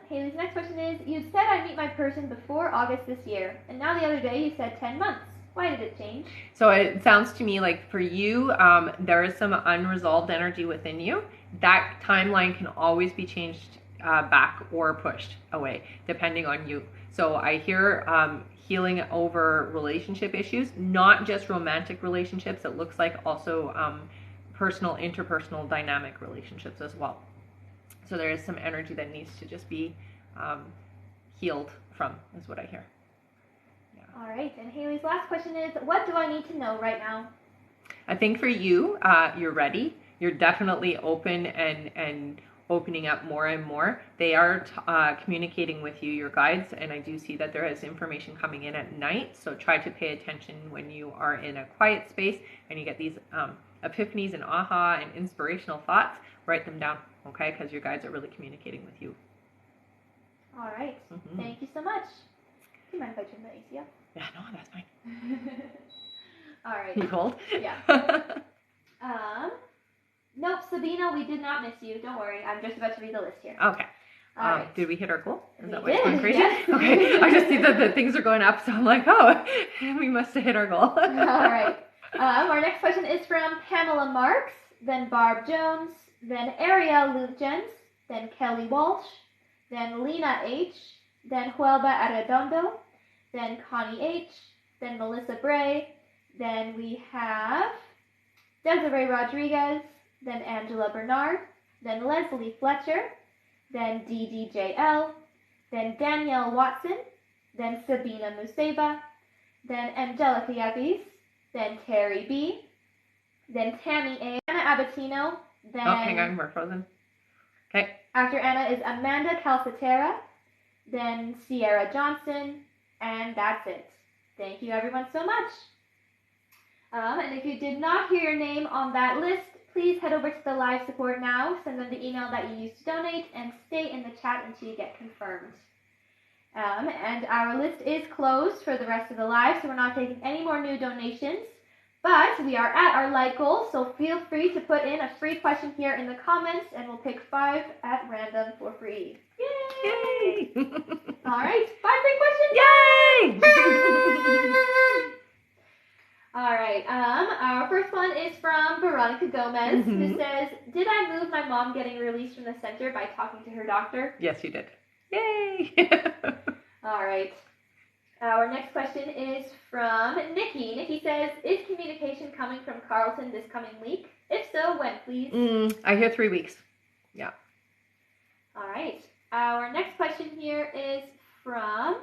Haley's next question is, you said I'd meet my person before August this year, and now the other day you said 10 months. Why did it change? So it sounds to me like for you, there is some unresolved energy within you. That timeline can always be changed back or pushed away, depending on you. So I hear healing over relationship issues, not just romantic relationships. It looks like also personal, interpersonal, dynamic relationships as well. So there is some energy that needs to just be healed from, is what I hear. Yeah. All right, and Haley's last question is, what do I need to know right now? I think for you, you're ready. You're definitely open and opening up more and more. They are communicating with you, your guides, and I do see that there is information coming in at night, so try to pay attention when you are in a quiet space and you get these epiphanies and aha and inspirational thoughts. Write them down, okay, because your guides are really communicating with you. All right, Thank you so much. Do you mind if I turn the AC up? Yeah, no, that's fine. All right. You cold? Yeah. Nope, Sabina, we did not miss you. Don't worry. I'm just about to read the list here. Okay. All right. Did we hit our goal? Is that We why it's going did, crazy? yes. Okay. I just see that the things are going up, so I'm like, oh, we must have hit our goal. All right. Our next question is from Pamela Marks, then Barb Jones, then Ariel Lutjens, then Kelly Walsh, then Lena H., then Huelva Arredondo, then Connie H., then Melissa Bray, then we have Desiree Rodriguez, then Angela Bernard, then Leslie Fletcher, then DDJL, then Danielle Watson, then Sabina Museba, then Angelica Yabis, then Terry B, then Tammy A, Anna Abatino, then... Oh, hang on, we're frozen. Okay. After Anna is Amanda Calcetera, then Sierra Johnson, and that's it. Thank you everyone so much. And if you did not hear your name on that list, please head over to the live support now, send them the email that you used to donate, and stay in the chat until you get confirmed. And our list is closed for the rest of the live, so we're not taking any more new donations. But we are at our like goal, so feel free to put in a free question here in the comments, and we'll pick 5 at random for free. Yay! All right, 5 free questions! Yay! All right, our first one is from Veronica Gomez, who says, did I move my mom getting released from the center by talking to her doctor? Yes, you did. Yay! All right. Our next question is from Nikki. Nikki says, is communication coming from Carlton this coming week? If so, when, please? I hear 3 weeks. Yeah. All right. Our next question here is from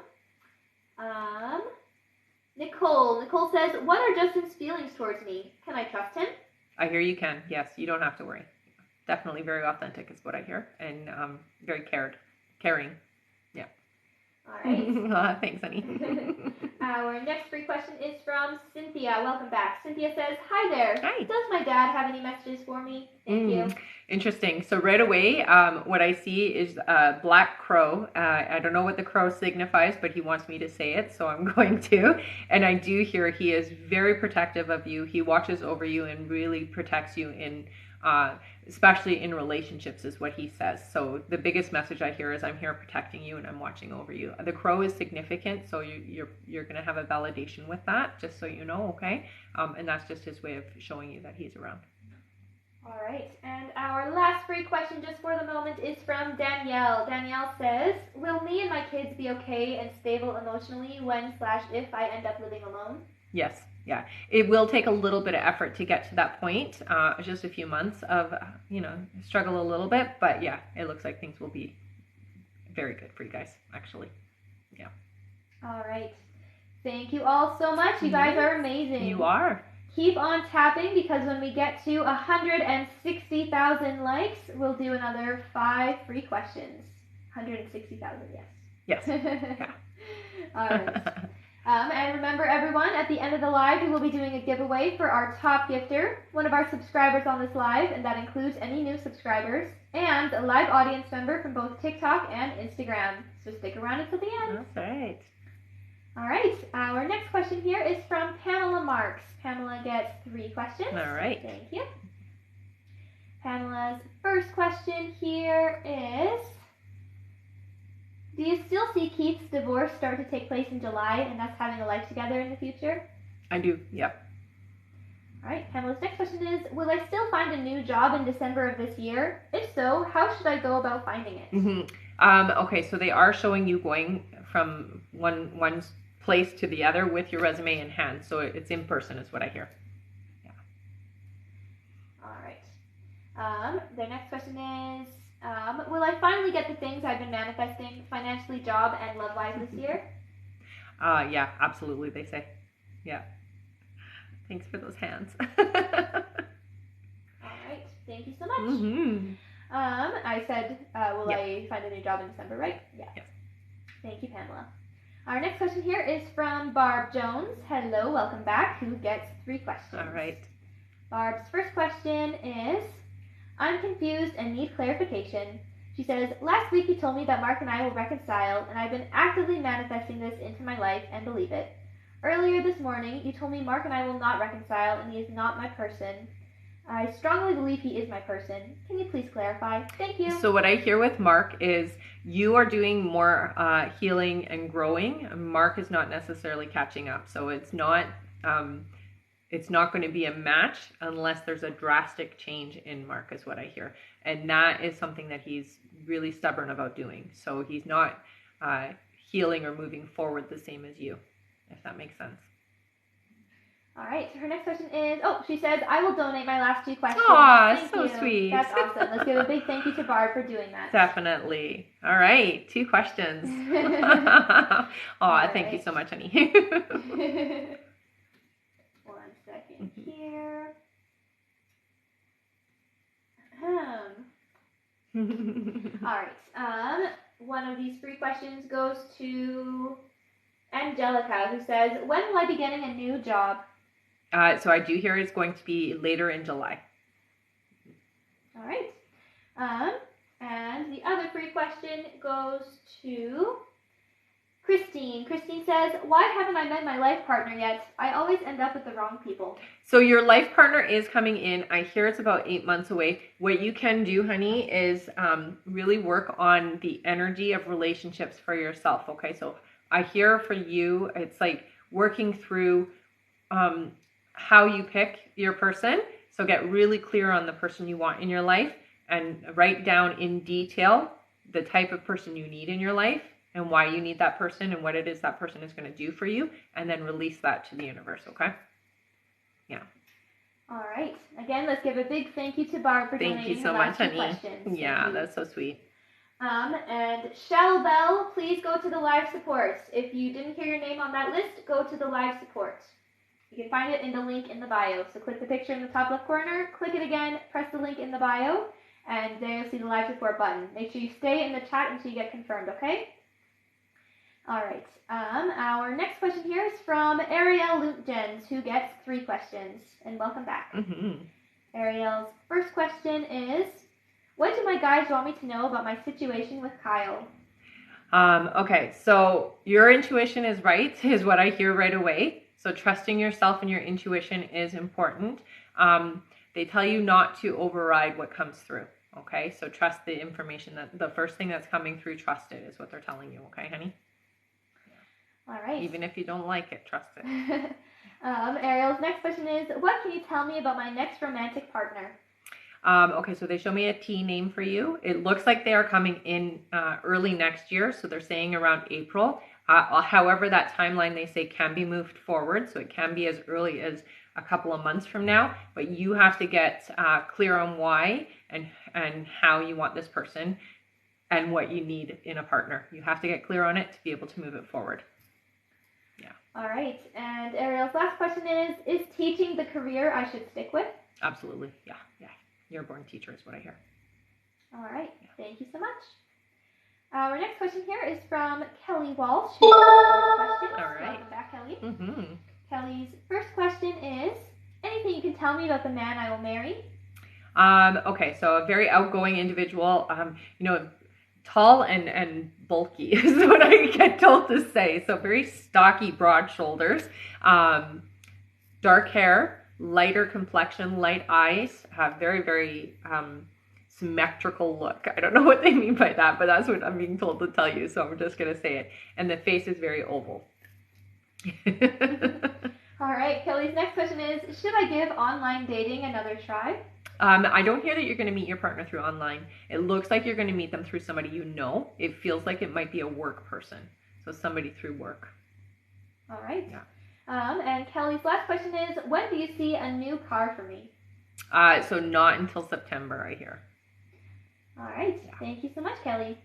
Nicole. Nicole says, what are Justin's feelings towards me? Can I trust him? I hear you can. Yes, you don't have to worry. Definitely very authentic is what I hear. And very caring. Yeah. All right. Thanks, honey. Our next free question is from Cynthia. Welcome back. Cynthia says, hi there. Hi. Does my dad have any messages for me? Thank you. Interesting. So right away, what I see is a black crow. I don't know what the crow signifies, but he wants me to say it, so I'm going to. And I do hear he is very protective of you. He watches over you and really protects you in especially in relationships is what he says. So the biggest message I hear is I'm here protecting you and I'm watching over you. The crow is significant, so you're going to have a validation with that, just so you know, okay? And that's just his way of showing you that he's around. All right, and our last free question just for the moment is from Danielle. Danielle says, will me and my kids be okay and stable emotionally when/if I end up living alone? Yes. Yeah, it will take a little bit of effort to get to that point, just a few months of, struggle a little bit, but yeah, it looks like things will be very good for you guys, actually. Yeah. All right. Thank you all so much. You guys are amazing. You are. Keep on tapping, because when we get to 160,000 likes, we'll do another 5 free questions. 160,000, yes. Yes. Yeah. All right. And remember, everyone, at the end of the live, we will be doing a giveaway for our top gifter, one of our subscribers on this live, and that includes any new subscribers, and a live audience member from both TikTok and Instagram. So stick around until the end. That's right. All right. Our next question here is from Pamela Marks. Pamela gets 3 questions. All right. Thank you. Pamela's first question here is, do you still see Keith's divorce start to take place in July and us having a life together in the future? I do, yep. All right, Pamela's next question is, will I still find a new job in December of this year? If so, how should I go about finding it? Okay, so they are showing you going from one place to the other with your resume in hand. So it's in person is what I hear. Yeah. All right. Their next question is, will I finally get the things I've been manifesting financially, job, and love-wise this year? Yeah, absolutely, they say. Yeah. Thanks for those hands. All right. Thank you so much. I said, will I find a new job in December, right? Yeah. Yes. Thank you, Pamela. Our next question here is from Barb Jones. Hello, welcome back, who gets 3 questions. All right. Barb's first question is, I'm confused and need clarification. She says, last week you told me that Mark and I will reconcile, and I've been actively manifesting this into my life and believe it. Earlier this morning, you told me Mark and I will not reconcile, and he is not my person. I strongly believe he is my person. Can you please clarify? Thank you. So what I hear with Mark is you are doing more healing and growing. Mark is not necessarily catching up. So it's not going to be a match unless there's a drastic change in Mark is what I hear. And that is something that he's really stubborn about doing. So he's not healing or moving forward the same as you, if that makes sense. All right, her next question is, she says, I will donate my last 2 questions. Aw, Thank so you. sweet. That's awesome. Let's give a big thank you to Barb for doing that. Definitely. All right, 2 questions. Thank you so much, honey. 1 second here. All right. One of these 3 questions goes to Angelica, who says, when will I be getting a new job? So I do hear it's going to be later in July. All right. And the other free question goes to Christine. Christine says, why haven't I met my life partner yet? I always end up with the wrong people. So your life partner is coming in. I hear it's about 8 months away. What you can do, honey, is really work on the energy of relationships for yourself. Okay, so I hear for you, it's like working through how you pick your person. So get really clear on the person you want in your life and write down in detail the type of person you need in your life and why you need that person and what it is that person is going to do for you, and then release that to the universe, okay? Yeah. All right. Again, let's give a big thank you to Barb for donating. Thank you so much, honey. Questions. Yeah, that's so sweet. And Shell Bell, please go to the live support. If you didn't hear your name on that list, go to the live support. You can find it in the link in the bio. So click the picture in the top left corner, click it again, press the link in the bio, and there you'll see the live support button. Make sure you stay in the chat until you get confirmed, okay? All right. Our next question here is from Ariel Luke-Jens, who gets 3 questions. And welcome back. Mm-hmm. Ariel's first question is, what do my guides want me to know about my situation with Kyle? Okay, so your intuition is right, is what I hear right away. So trusting yourself and your intuition is important. They tell you not to override what comes through. Okay, so trust the information that the first thing that's coming through, trust it is what they're telling you. Okay, honey? All right. Even if you don't like it, trust it. Ariel's next question is, what can you tell me about my next romantic partner? Okay, so they show me a T name for you. It looks like they are coming in early next year, so they're saying around April. However, that timeline they say can be moved forward, so it can be as early as a couple of months from now, but you have to get clear on why and how you want this person and what you need in a partner. You have to get clear on it to be able to move it forward. Yeah. All right, and Ariel's last question is teaching the career I should stick with? Absolutely, yeah. You're a born teacher is what I hear. All right, Thank you so much. Our next question here is from Kelly Walsh. Who has 4 questions. All right. Welcome back, Kelly. Mm-hmm. Kelly's first question is, anything you can tell me about the man I will marry? Okay, so a very outgoing individual, tall and bulky is what I get told to say. So very stocky, broad shoulders, dark hair, lighter complexion, light eyes, have very, very symmetrical look. I don't know what they mean by that, but that's what I'm being told to tell you, so I'm just going to say it. And the face is very oval. All right, Kelly's next question is, should I give online dating another try? I don't hear that you're going to meet your partner through online. It looks like you're going to meet them through somebody you know. It feels like it might be a work person, so somebody through work. All right. Yeah. And Kelly's last question is, when do you see a new car for me? So not until September, I hear. All right. Yeah. Thank you so much, Kelly.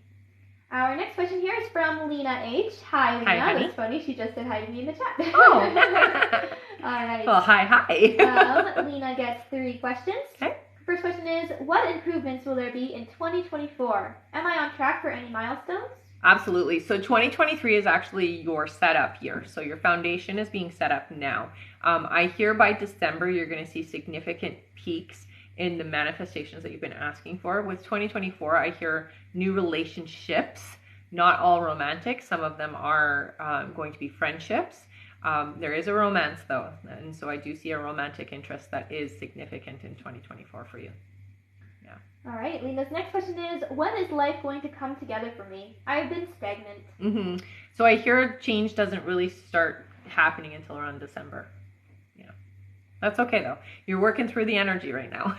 Our next question here is from Lena H. Hi, Lena. Hi, That's funny. She just said hi to me in the chat. Oh. All right. Well, hi. Lena gets 3 questions. Okay. First question is, what improvements will there be in 2024? Am I on track for any milestones? Absolutely. So 2023 is actually your setup year. So your foundation is being set up now. I hear by December, you're going to see significant peaks in the manifestations that you've been asking for. With 2024, I hear new relationships, not all romantic. Some of them are going to be friendships. There is a romance though. And so I do see a romantic interest that is significant in 2024 for you. Yeah. All right, Lena's next question is, when is life going to come together for me? I've been stagnant. Mm-hmm. So I hear change doesn't really start happening until around December. Yeah. That's okay though. You're working through the energy right now.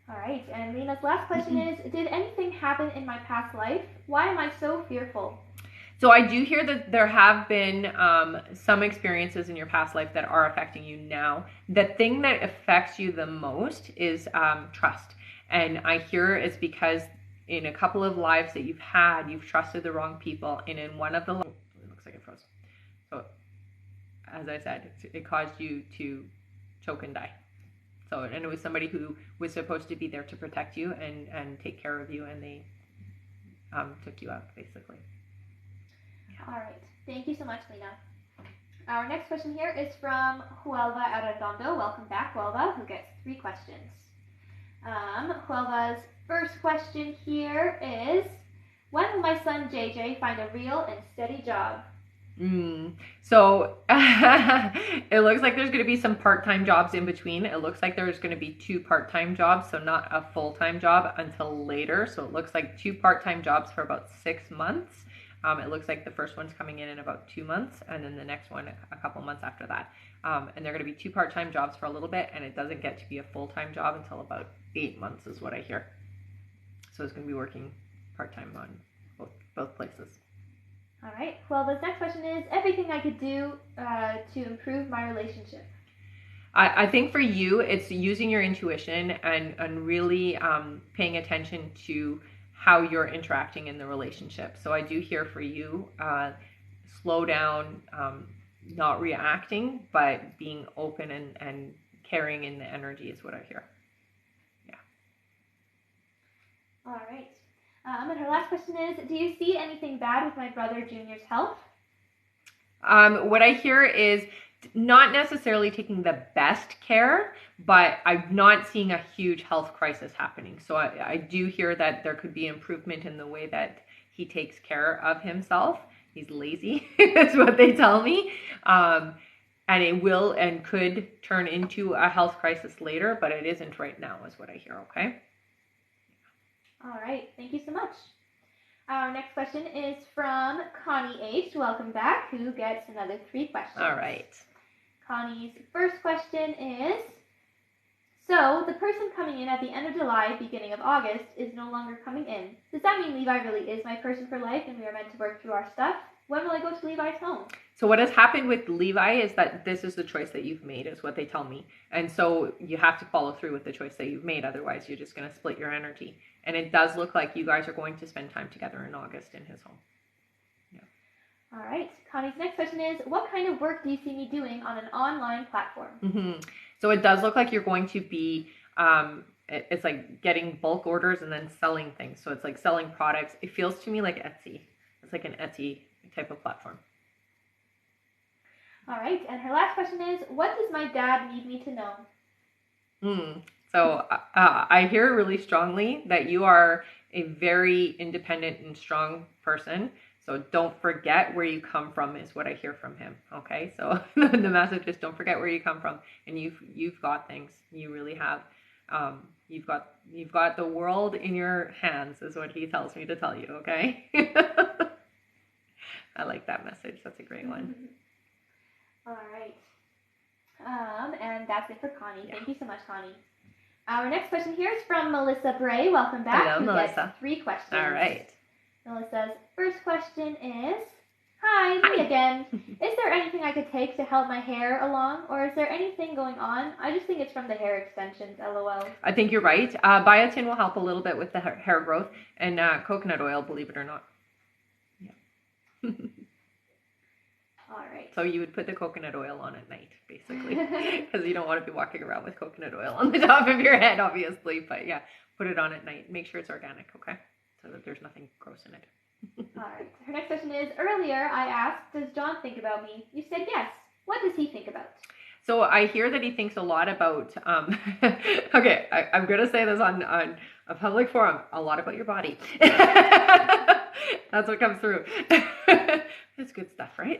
All right, and Lena's last question is, did anything happen in my past life? Why am I so fearful? So I do hear that there have been some experiences in your past life that are affecting you now. The thing that affects you the most is trust. And I hear it's because in a couple of lives that you've had, you've trusted the wrong people. And in one of the lives, it looks like it froze. So as I said, it caused you to choke and die. So, and it was somebody who was supposed to be there to protect you and take care of you, and they took you out, basically. All right. Thank you so much, Lena. Our next question here is from Huelva Arredondo. Welcome back, Huelva, who gets 3 questions. Huelva's first question here is, when will my son JJ find a real and steady job? So it looks like there's going to be some part-time jobs in between. It looks like there's going to be 2 part-time jobs, so not a full-time job until later. So it looks like 2 part-time jobs for about 6 months. It looks like the first one's coming in about 2 months, and then the next one a couple months after that. And they're going to be 2 part-time jobs for a little bit, and it doesn't get to be a full-time job until about 8 months is what I hear. So it's going to be working part-time on both places. All right. Well, the next question is, everything I could do to improve my relationship. I think for you, it's using your intuition and really paying attention to how you're interacting in the relationship. So I do hear for you, slow down, not reacting, but being open and carrying in the energy is what I hear. Yeah. All right. And her last question is, do you see anything bad with my brother Junior's health? What I hear is not necessarily taking the best care, but I'm not seeing a huge health crisis happening. So I do hear that there could be improvement in the way that he takes care of himself. He's lazy, is what they tell me. And it will and could turn into a health crisis later, but it isn't right now, is what I hear, okay? All right, thank you so much. Our next question is from Connie H. Welcome back, who gets another 3 questions. All right. Connie's first question is, so the person coming in at the end of July, beginning of August, is no longer coming in. Does that mean Levi really is my person for life and we are meant to work through our stuff? When will I go to Levi's home? So what has happened with Levi is that this is the choice that you've made, is what they tell me. And so you have to follow through with the choice that you've made. Otherwise, you're just going to split your energy. And it does look like you guys are going to spend time together in August in his home. Yeah. All right. Connie's next question is, what kind of work do you see me doing on an online platform? Mm-hmm. So it does look like you're going to be, it's like getting bulk orders and then selling things. So it's like selling products. It feels to me like Etsy. It's like an Etsy type of platform. All right. And her last question is, what does my dad need me to know? So I hear really strongly that you are a very independent and strong person. So don't forget where you come from is what I hear from him. Okay. So the message is don't forget where you come from, and you've got things. You really have. You've got the world in your hands is what he tells me to tell you. Okay. I like that message. That's a great one. All right. And that's it for Connie. Yeah. Thank you so much, Connie. Our next question here is from Melissa Bray. Welcome back. Hello, Melissa. Gets 3 questions. All right. Melissa's first question is, Hi, me again. Is there anything I could take to help my hair along, or is there anything going on? I just think it's from the hair extensions, LOL. I think you're right. Biotin will help a little bit with the hair growth, and coconut oil, believe it or not. Yeah. All right. So you would put the coconut oil on at night, basically, because you don't want to be walking around with coconut oil on the top of your head, obviously. But yeah, put it on at night. Make sure it's organic, okay? So that there's nothing gross in it. All right. Her next question is, earlier I asked, does John think about me? You said yes. What does he think about? So I hear that he thinks a lot about, okay, I'm going to say this on a public forum, a lot about your body. That's what comes through. It's good stuff, right?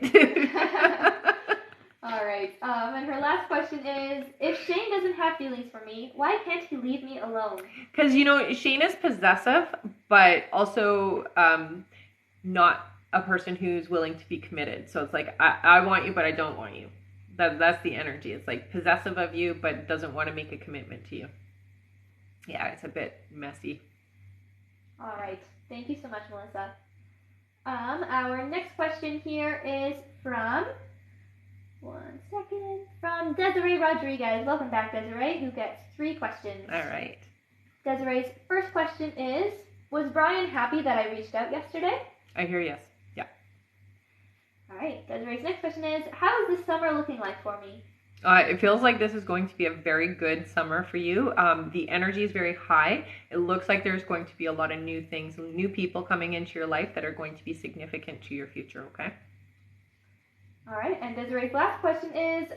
All right. And her last question is, if Shane doesn't have feelings for me, why can't he leave me alone? Because, Shane is possessive, but also not a person who's willing to be committed. So it's like, I want you, but I don't want you. That's the energy. It's like possessive of you, but doesn't want to make a commitment to you. Yeah, it's a bit messy. All right. Thank you so much, Melissa. Our next question here is from, from Desiree Rodriguez. Welcome back, Desiree, who gets 3 questions. All right. Desiree's first question is, was Brian happy that I reached out yesterday? I hear yes. Yeah. All right. Desiree's next question is, how is this summer looking like for me? It feels like this is going to be a very good summer for you. The energy is very high. It looks like there's going to be a lot of new things, new people coming into your life that are going to be significant to your future, okay? All right, and Desiree's last question is,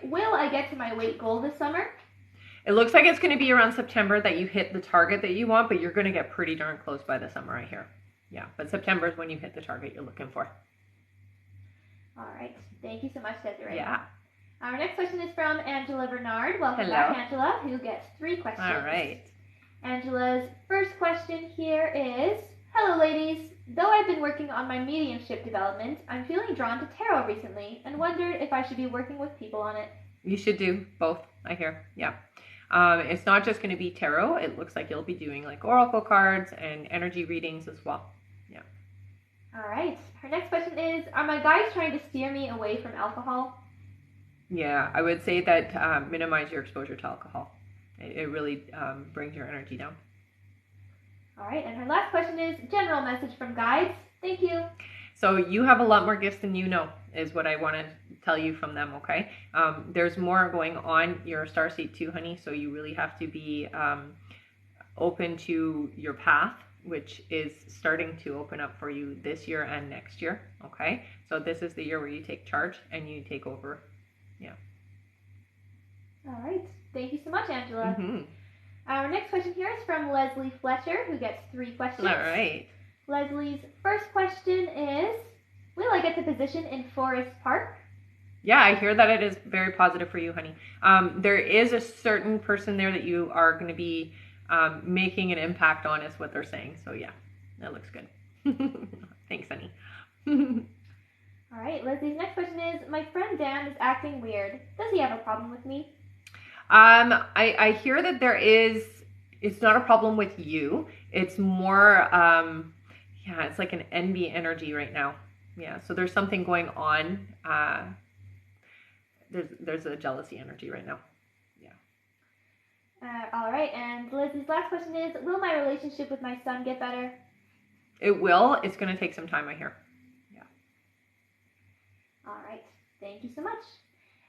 will I get to my weight goal this summer? It looks like it's going to be around September that you hit the target that you want, but you're going to get pretty darn close by the summer, I hear. Yeah, but September is when you hit the target you're looking for. All right, thank you so much, Desiree. Yeah. Our next question is from Angela Bernard. Welcome Hello. back, Angela, who gets 3 questions. All right. Angela's first question here is, hello, ladies. Though I've been working on my mediumship development, I'm feeling drawn to tarot recently and wondered if I should be working with people on it. You should do both, I hear. Yeah. It's not just going to be tarot. It looks like you'll be doing like oracle cards and energy readings as well. Yeah. All right. Her next question is, are my guides trying to steer me away from alcohol? Yeah, I would say that minimize your exposure to alcohol. It really brings your energy down. All right, and her last question is, general message from guides. Thank you. So you have a lot more gifts than you know, is what I want to tell you from them, okay? There's more going on. You're a starseed too, honey, so you really have to be open to your path which is starting to open up for you this year and next year. Okay, so this is the year where you take charge and you take over. Yeah. All right. Thank you so much, Angela. Mm-hmm. Our next question here is from Leslie Fletcher, who gets 3 questions. All right. Leslie's first question is, will I get the position in Forest Park? Yeah, I hear that it is very positive for you, honey. There is a certain person there that you are going to be making an impact on, is what they're saying. So yeah, that looks good. Thanks, honey. All right, Leslie's next question is, my friend Dan is acting weird. Does he have a problem with me? I hear that it's not a problem with you. It's more, yeah, it's like an envy energy right now. Yeah, so there's something going on. There's a jealousy energy right now. Yeah. All right, and Leslie's last question is, will my relationship with my son get better? It will. It's going to take some time, I hear. Yeah. All right, thank you so much.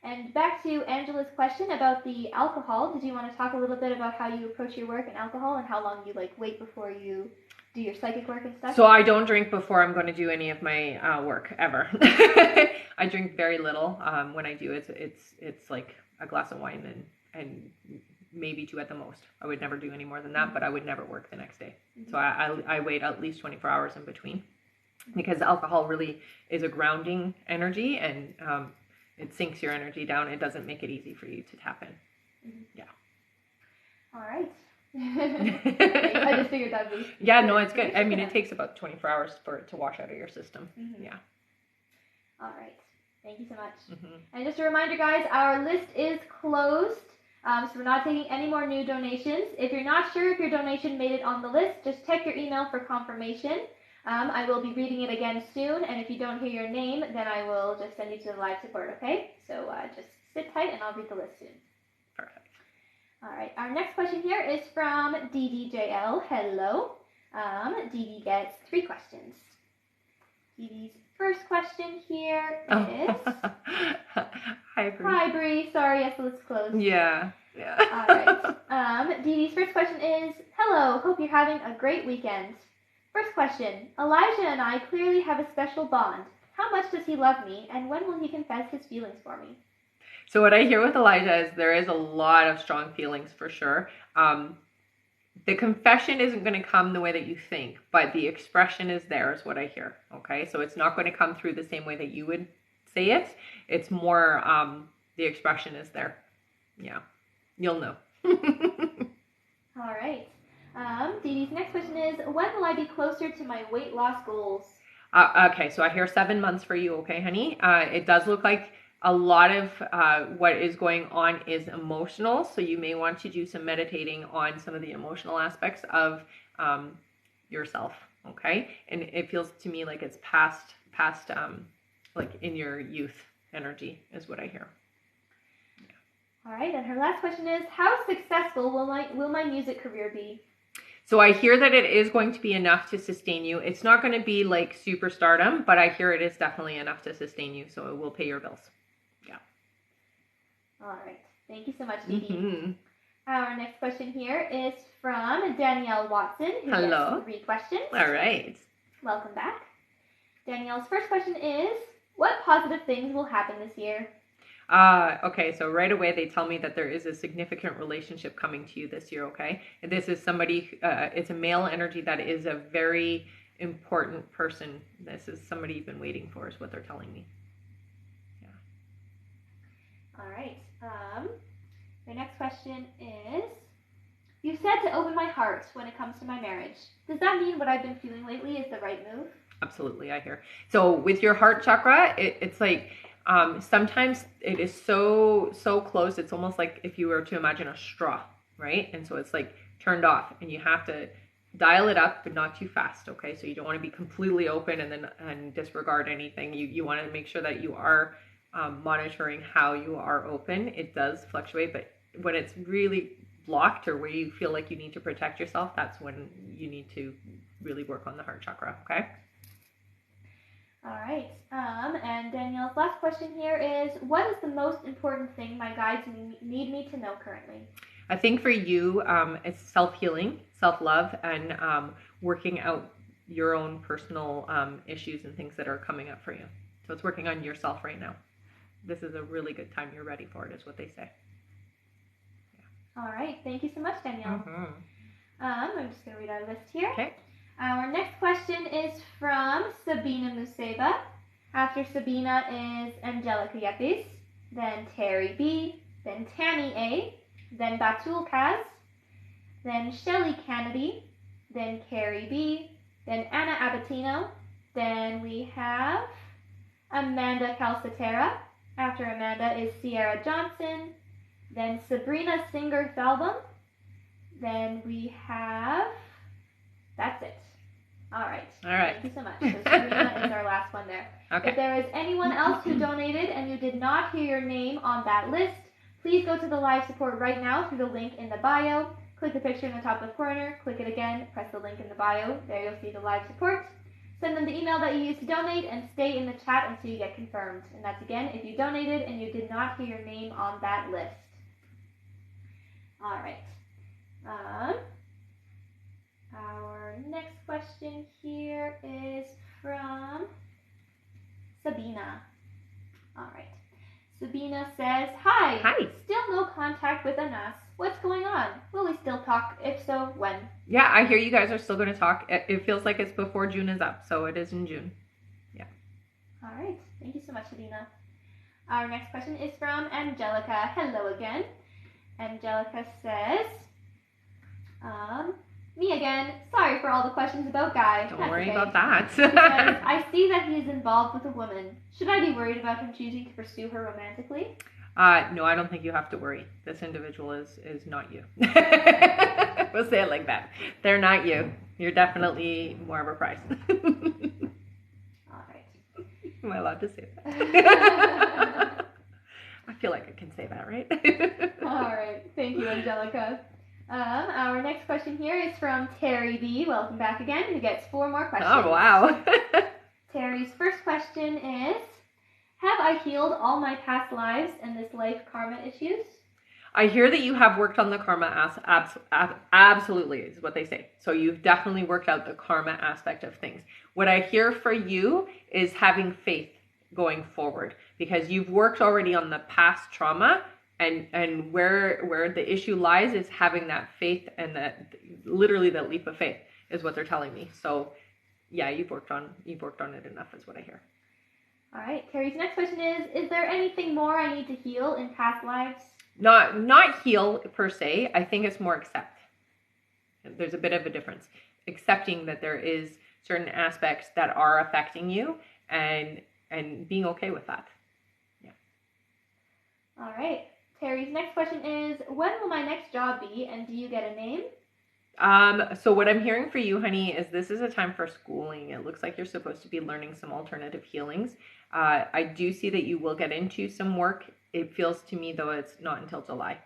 And back to Angela's question about the alcohol. Did you want to talk a little bit about how you approach your work and alcohol and how long you wait before you do your psychic work and stuff? So I don't drink before I'm going to do any of my work ever. I drink very little. When I do, it's like a glass of wine and maybe 2 at the most. I would never do any more than that, but I would never work the next day. Mm-hmm. So I wait at least 24 hours in between, because alcohol really is a grounding energy, and it sinks your energy down. It doesn't make it easy for you to tap in. Mm-hmm. Yeah. All right. I just figured that would be... Yeah, no, it's good. I mean, it takes about 24 hours for it to wash out of your system. Mm-hmm. Yeah. All right. Thank you so much. Mm-hmm. And just a reminder, guys, our list is closed. So we're not taking any more new donations. If you're not sure if your donation made it on the list, just check your email for confirmation. I will be reading it again soon, and if you don't hear your name, then I will just send you to the live support, okay? So just sit tight, and I'll read the list soon. Perfect. All right, our next question here is from DDJL. Hello. DD gets 3 questions. DD's first question here is... Hi, Bree. Hi, Bree. Sorry, yes, let's close. Yeah. All right. DD's first question is, hello, hope you're having a great weekend. First question, Elijah and I clearly have a special bond. How much does he love me, and when will he confess his feelings for me? So what I hear with Elijah is there is a lot of strong feelings for sure. The confession isn't going to come the way that you think, but the expression is there, is what I hear. Okay, so it's not going to come through the same way that you would say it. It's more the expression is there. Yeah, you'll know. All right. Dee Dee's next question is, when will I be closer to my weight loss goals? Okay, so I hear 7 months for you, okay, honey? It does look like a lot of what is going on is emotional, so you may want to do some meditating on some of the emotional aspects of yourself, okay? And it feels to me like it's past like in your youth energy is what I hear. Yeah. All right, and her last question is, how successful will my music career be? So I hear that it is going to be enough to sustain you. It's not going to be like superstardom, but I hear it is definitely enough to sustain you, so it will pay your bills. Yeah. All right. Thank you so much, Dee Dee. Mm-hmm. Our next question here is from Danielle Watson, who Hello. gets 3 questions. All right. Welcome back. Danielle's first question is, what positive things will happen this year? Okay, so right away they tell me that there is a significant relationship coming to you this year, okay? And this is somebody, it's a male energy that is a very important person. This is somebody you've been waiting for, is what they're telling me. Yeah. All right. The next question is, you said to open my heart when it comes to my marriage. Does that mean what I've been feeling lately is the right move? Absolutely, I hear. So with your heart chakra, it's like, sometimes it is so close, it's almost like if you were to imagine a straw, right? And so it's like turned off, and you have to dial it up, but not too fast, okay? So you don't want to be completely open and disregard anything. You want to make sure that you are monitoring how you are open. It does fluctuate, but when it's really blocked or where you feel like you need to protect yourself, that's when you need to really work on the heart chakra, okay? All right. And Danielle's last question here is, what is the most important thing my guides need me to know currently? I think for you, it's self-healing, self-love, and working out your own personal issues and things that are coming up for you. So it's working on yourself right now. This is a really good time. You're ready for it, is what they say. Yeah. All right. Thank you so much, Danielle. Mm-hmm. I'm just going to read our list here. Okay. Our next question is from Sabina Museba. After Sabina is Angelica Yepes, then Terry B, then Tammy A, then Batul Kaz, then Shelly Kennedy, then Carrie B, then Anna Abatino, then we have Amanda Calcetera. After Amanda is Sierra Johnson, then Sabrina Singer-Thalbum, then we have, that's it. All right. Thank you so much. So Sabrina is our last one there. Okay. If there is anyone else who donated and you did not hear your name on that list, please go to the live support right now through the link in the bio. Click the picture in the top left corner, click it again, press the link in the bio. There you'll see the live support. Send them the email that you used to donate and stay in the chat until you get confirmed. And that's again if you donated and you did not hear your name on that list. All right. Our next question here is from Sabina. All right. Sabina says, Hi. Hi. Still no contact with Anas. What's going on? Will we still talk? If so, when? Yeah, I hear you guys are still going to talk. It feels like it's before June is up, so it is in June. Yeah. All right. Thank you so much, Sabina. Our next question is from Angelica. Hello again. Angelica says, me again. Sorry for all the questions about Guy. Don't worry about that. She says, I see that he is involved with a woman. Should I be worried about him choosing to pursue her romantically? No, I don't think you have to worry. This individual is not you. We'll say it like that. They're not you. You're definitely more of a prize. All right. Am I allowed to say that? I feel like I can say that, right? All right. Thank you, Angelica. Our next question here is from Terry B. Welcome back again, who gets 4 more questions. Oh, wow. Terry's first question is, have I healed all my past lives and this life karma issues? I hear that you have worked on the karma absolutely is what they say. So you've definitely worked out the karma aspect of things. What I hear for you is having faith going forward, because you've worked already on the past trauma, and where the issue lies is having that faith, and that literally that leap of faith is what they're telling me. So yeah, you've worked on it enough is what I hear. All right. Terry's next question is there anything more I need to heal in past lives? Not heal per se. I think it's more accept. There's a bit of a difference. Accepting that there is certain aspects that are affecting you, and being okay with that. Yeah. All right. Terry's next question is, when will my next job be, and do you get a name? So what I'm hearing for you, honey, is this is a time for schooling. It looks like you're supposed to be learning some alternative healings. I do see that you will get into some work. It feels to me, though, it's not until July.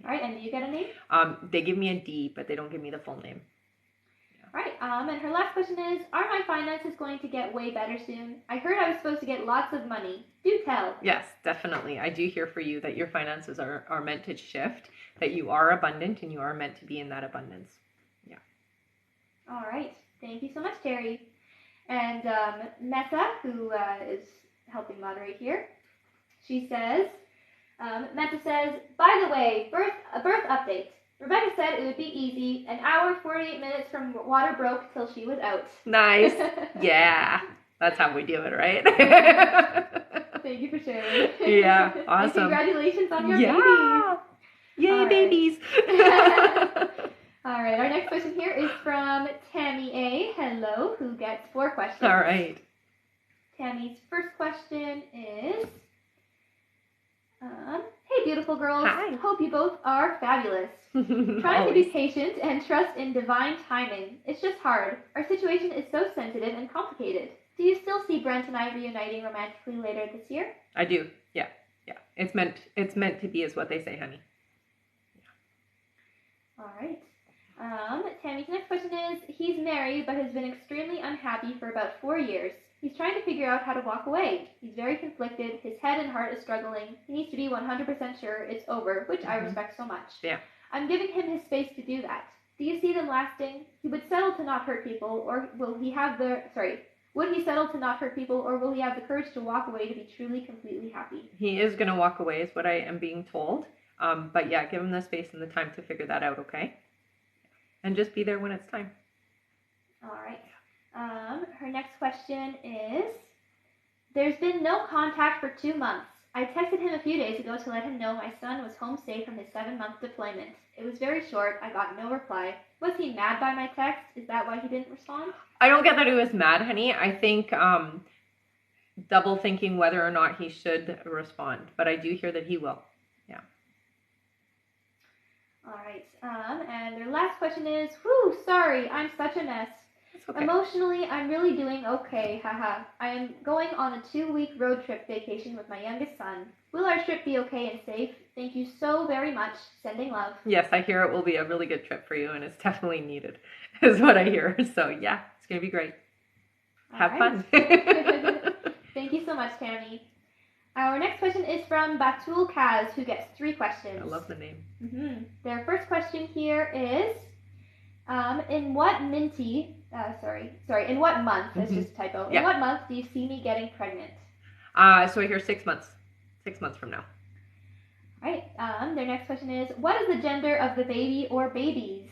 All right, and do you get a name? They give me a D, but they don't give me the full name. All right, and her last question is, are my finances going to get way better soon? I heard I was supposed to get lots of money. Do tell. Yes, definitely. I do hear for you that your finances are meant to shift, that you are abundant, and you are meant to be in that abundance. Yeah. All right. Thank you so much, Terry. And Meta, who is helping moderate here, she says, Meta says, by the way, birth update. Rebecca said it would be easy. An hour, 48 minutes from water broke till she was out. Nice. Yeah. That's how we do it, right? Thank you for sharing. Yeah, awesome. And congratulations on your baby. Yay, all babies. All right, our next question here is from Tammy A. Hello, who gets 4 questions. All right. Tammy's first question is, hey, beautiful girls. Hi. Hope you both are fabulous. Trying to be patient and trust in divine timing. It's just hard. Our situation is so sensitive and complicated. Do you still see Brent and I reuniting romantically later this year? I do. Yeah. It's meant to be, is what they say, honey. Yeah. All right. Tammy's next question is, he's married but has been extremely unhappy for about 4 years. He's trying to figure out how to walk away. He's very conflicted. His head and heart is struggling. He needs to be 100% sure it's over, which I respect so much. Yeah. I'm giving him his space to do that. Do you see them lasting? He would settle to not hurt people, or will he have the... Would he settle to not hurt people, or will he have the courage to walk away to be truly, completely happy? He is going to walk away is what I am being told. But yeah, give him the space and the time to figure that out, okay? And just be there when it's time. All right. Her next question is, there's been no contact for 2 months. I texted him a few days ago to let him know my son was home safe from his 7-month deployment. It was very short. I got no reply. Was he mad by my text? Is that why he didn't respond? I don't get that he was mad, honey. I think double thinking whether or not he should respond. But I do hear that he will. Yeah. All right. And their last question is, whew, sorry, I'm such a mess. Okay. Emotionally, I'm really doing okay, haha. I am going on a 2-week road trip vacation with my youngest son. Will our trip be okay and safe? Thank you so very much. Sending love. Yes, I hear it will be a really good trip for you, and it's definitely needed, is what I hear. So yeah, it's going to be great. Have fun. Thank you so much, Tammy. Our next question is from Batul Kaz, who gets 3 questions. I love the name. Their first question here is, in what month, that's just a typo, in what month do you see me getting pregnant? So I hear 6 months. 6 months from now. All right. Their next question is, what is the gender of the baby or babies?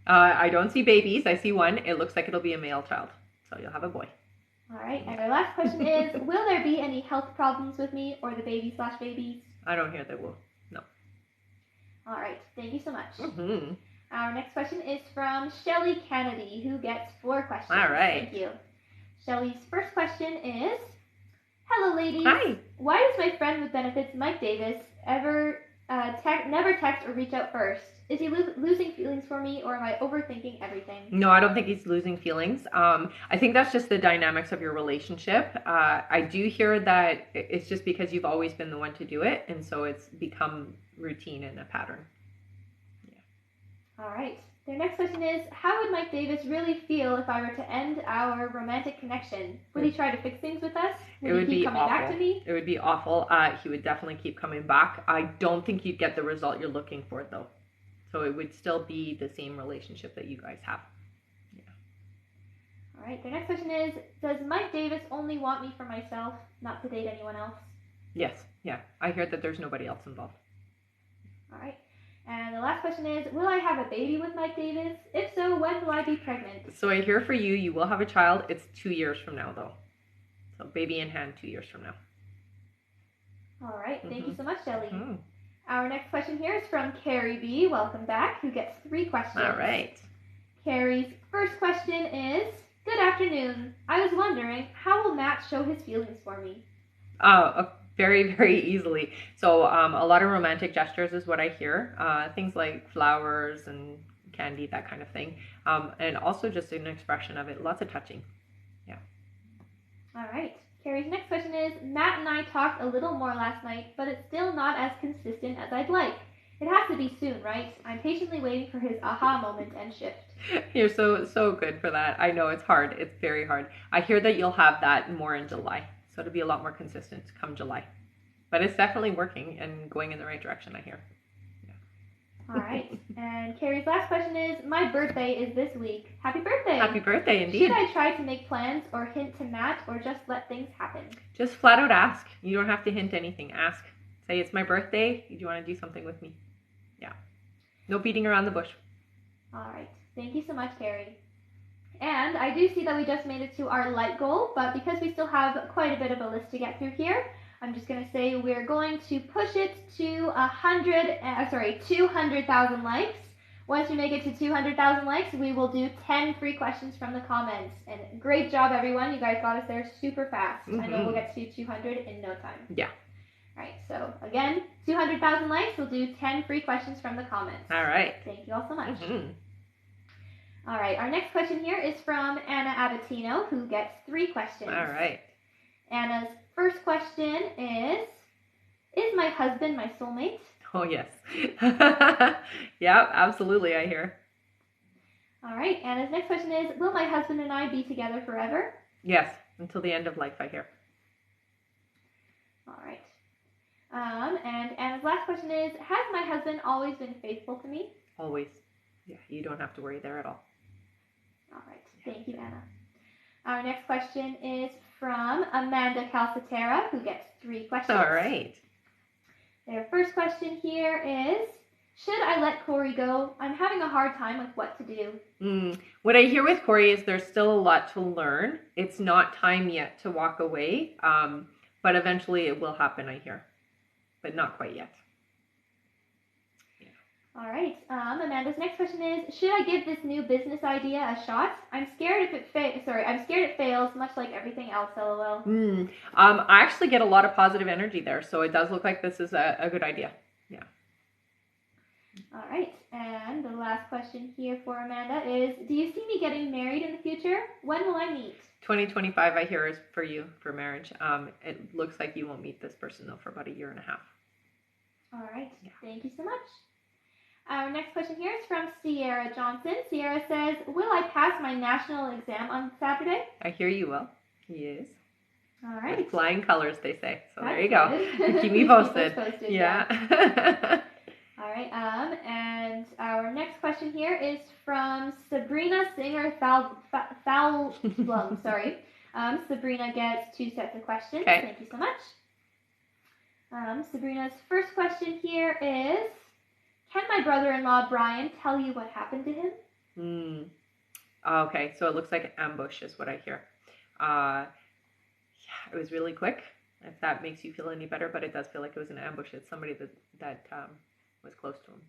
I don't see babies. I see one. It looks like it'll be a male child. So you'll have a boy. All right. And their last question is, will there be any health problems with me or the baby/babies? I don't hear there will. No. All right. Thank you so much. Our next question is from Shelly Kennedy, who gets 4 questions. All right. Thank you. Shelly's first question is, hello, ladies. Hi. Why does my friend with benefits, Mike Davis, never text or reach out first? Is he losing feelings for me, or am I overthinking everything? No, I don't think he's losing feelings. I think that's just the dynamics of your relationship. I do hear that it's just because you've always been the one to do it, and so it's become routine and a pattern. All right. Their next question is, how would Mike Davis really feel if I were to end our romantic connection? Would he try to fix things with us? Would he keep coming back to me? It would be awful. He would definitely keep coming back. I don't think you'd get the result you're looking for, though. So it would still be the same relationship that you guys have. Yeah. All right. Their next question is, does Mike Davis only want me for myself, not to date anyone else? Yes. Yeah. I hear that there's nobody else involved. All right. And the last question is, will I have a baby with Mike Davis? If so, when will I be pregnant? So I hear for you, you will have a child. It's 2 years from now, though. So baby in hand 2 years from now. All right. Thank you so much, Shelley. Our next question here is from Carrie B. Welcome back, who gets 3 questions. All right. Carrie's first question is, good afternoon. I was wondering, how will Matt show his feelings for me? Very, very easily. So a lot of romantic gestures is what I hear. Things like flowers and candy, that kind of thing. And also just an expression of it. Lots of touching. Yeah. All right. Carrie's next question is, Matt and I talked a little more last night, but it's still not as consistent as I'd like. It has to be soon, right? I'm patiently waiting for his aha moment and shift. You're so good for that. I know it's hard. It's very hard. I hear that you'll have that more in July. So it'll be a lot more consistent come July. But it's definitely working and going in the right direction, I hear. Yeah. All right. And Carrie's last question is, my birthday is this week. Happy birthday. Happy birthday, indeed. Should I try to make plans or hint to Matt or just let things happen? Just flat out ask. You don't have to hint anything. Ask. Say, it's my birthday. Do you want to do something with me? Yeah. No beating around the bush. All right. Thank you so much, Carrie. And I do see that we just made it to our light goal, but because we still have quite a bit of a list to get through here, I'm just going to say we're going to push it to 200,000 likes. Once we make it to 200,000 likes, we will do 10 free questions from the comments. And great job, everyone. You guys got us there super fast. I know we'll get to 200 in no time. Yeah. All right. So again, 200,000 likes, we'll do 10 free questions from the comments. All right. Thank you all so much. All right. Our next question here is from Anna Abatino, who gets 3 questions. All right. Anna's first question is my husband my soulmate? Oh, yes. Yeah, absolutely, I hear. All right. Anna's next question is, will my husband and I be together forever? Yes. until the end of life, I hear. All right. And Anna's last question is, has my husband always been faithful to me? Always. Yeah, you don't have to worry there at all. All right. Thank you, Anna. Our next question is from Amanda Calcetera, who gets 3 questions. All right. Their first question here is, should I let Corey go? I'm having a hard time with what to do. What I hear with Corey is there's still a lot to learn. It's not time yet to walk away, but eventually it will happen, I hear. But not quite yet. Yeah. All right. Amanda's next question is, should I give this new business idea a shot? I'm scared I'm scared it fails, much like everything else, lol. I actually get a lot of positive energy there, so it does look like this is a good idea. Yeah. All right. And the last question here for Amanda is, do you see me getting married in the future? When will I meet? 2025, I hear, is for you for marriage. It looks like you won't meet this person, though, for about 1.5 years. All right. Yeah. Thank you so much. Our next question here is from Sierra Johnson. Sierra says, will I pass my national exam on Saturday? I hear you will. Yes. All right. With flying colors, they say. So That's there you go. good. Keep me posted. Keep us posted, yeah. All right. And our next question here is from Sabrina Singer Foulblum. Sorry. Sabrina gets 2 sets of questions. Okay. Thank you so much. Sabrina's first question here is, can my brother-in-law Brian tell you what happened to him? Okay, so it looks like an ambush is what I hear. Yeah, it was really quick, if that makes you feel any better, but it does feel like it was an ambush. It's somebody that was close to him.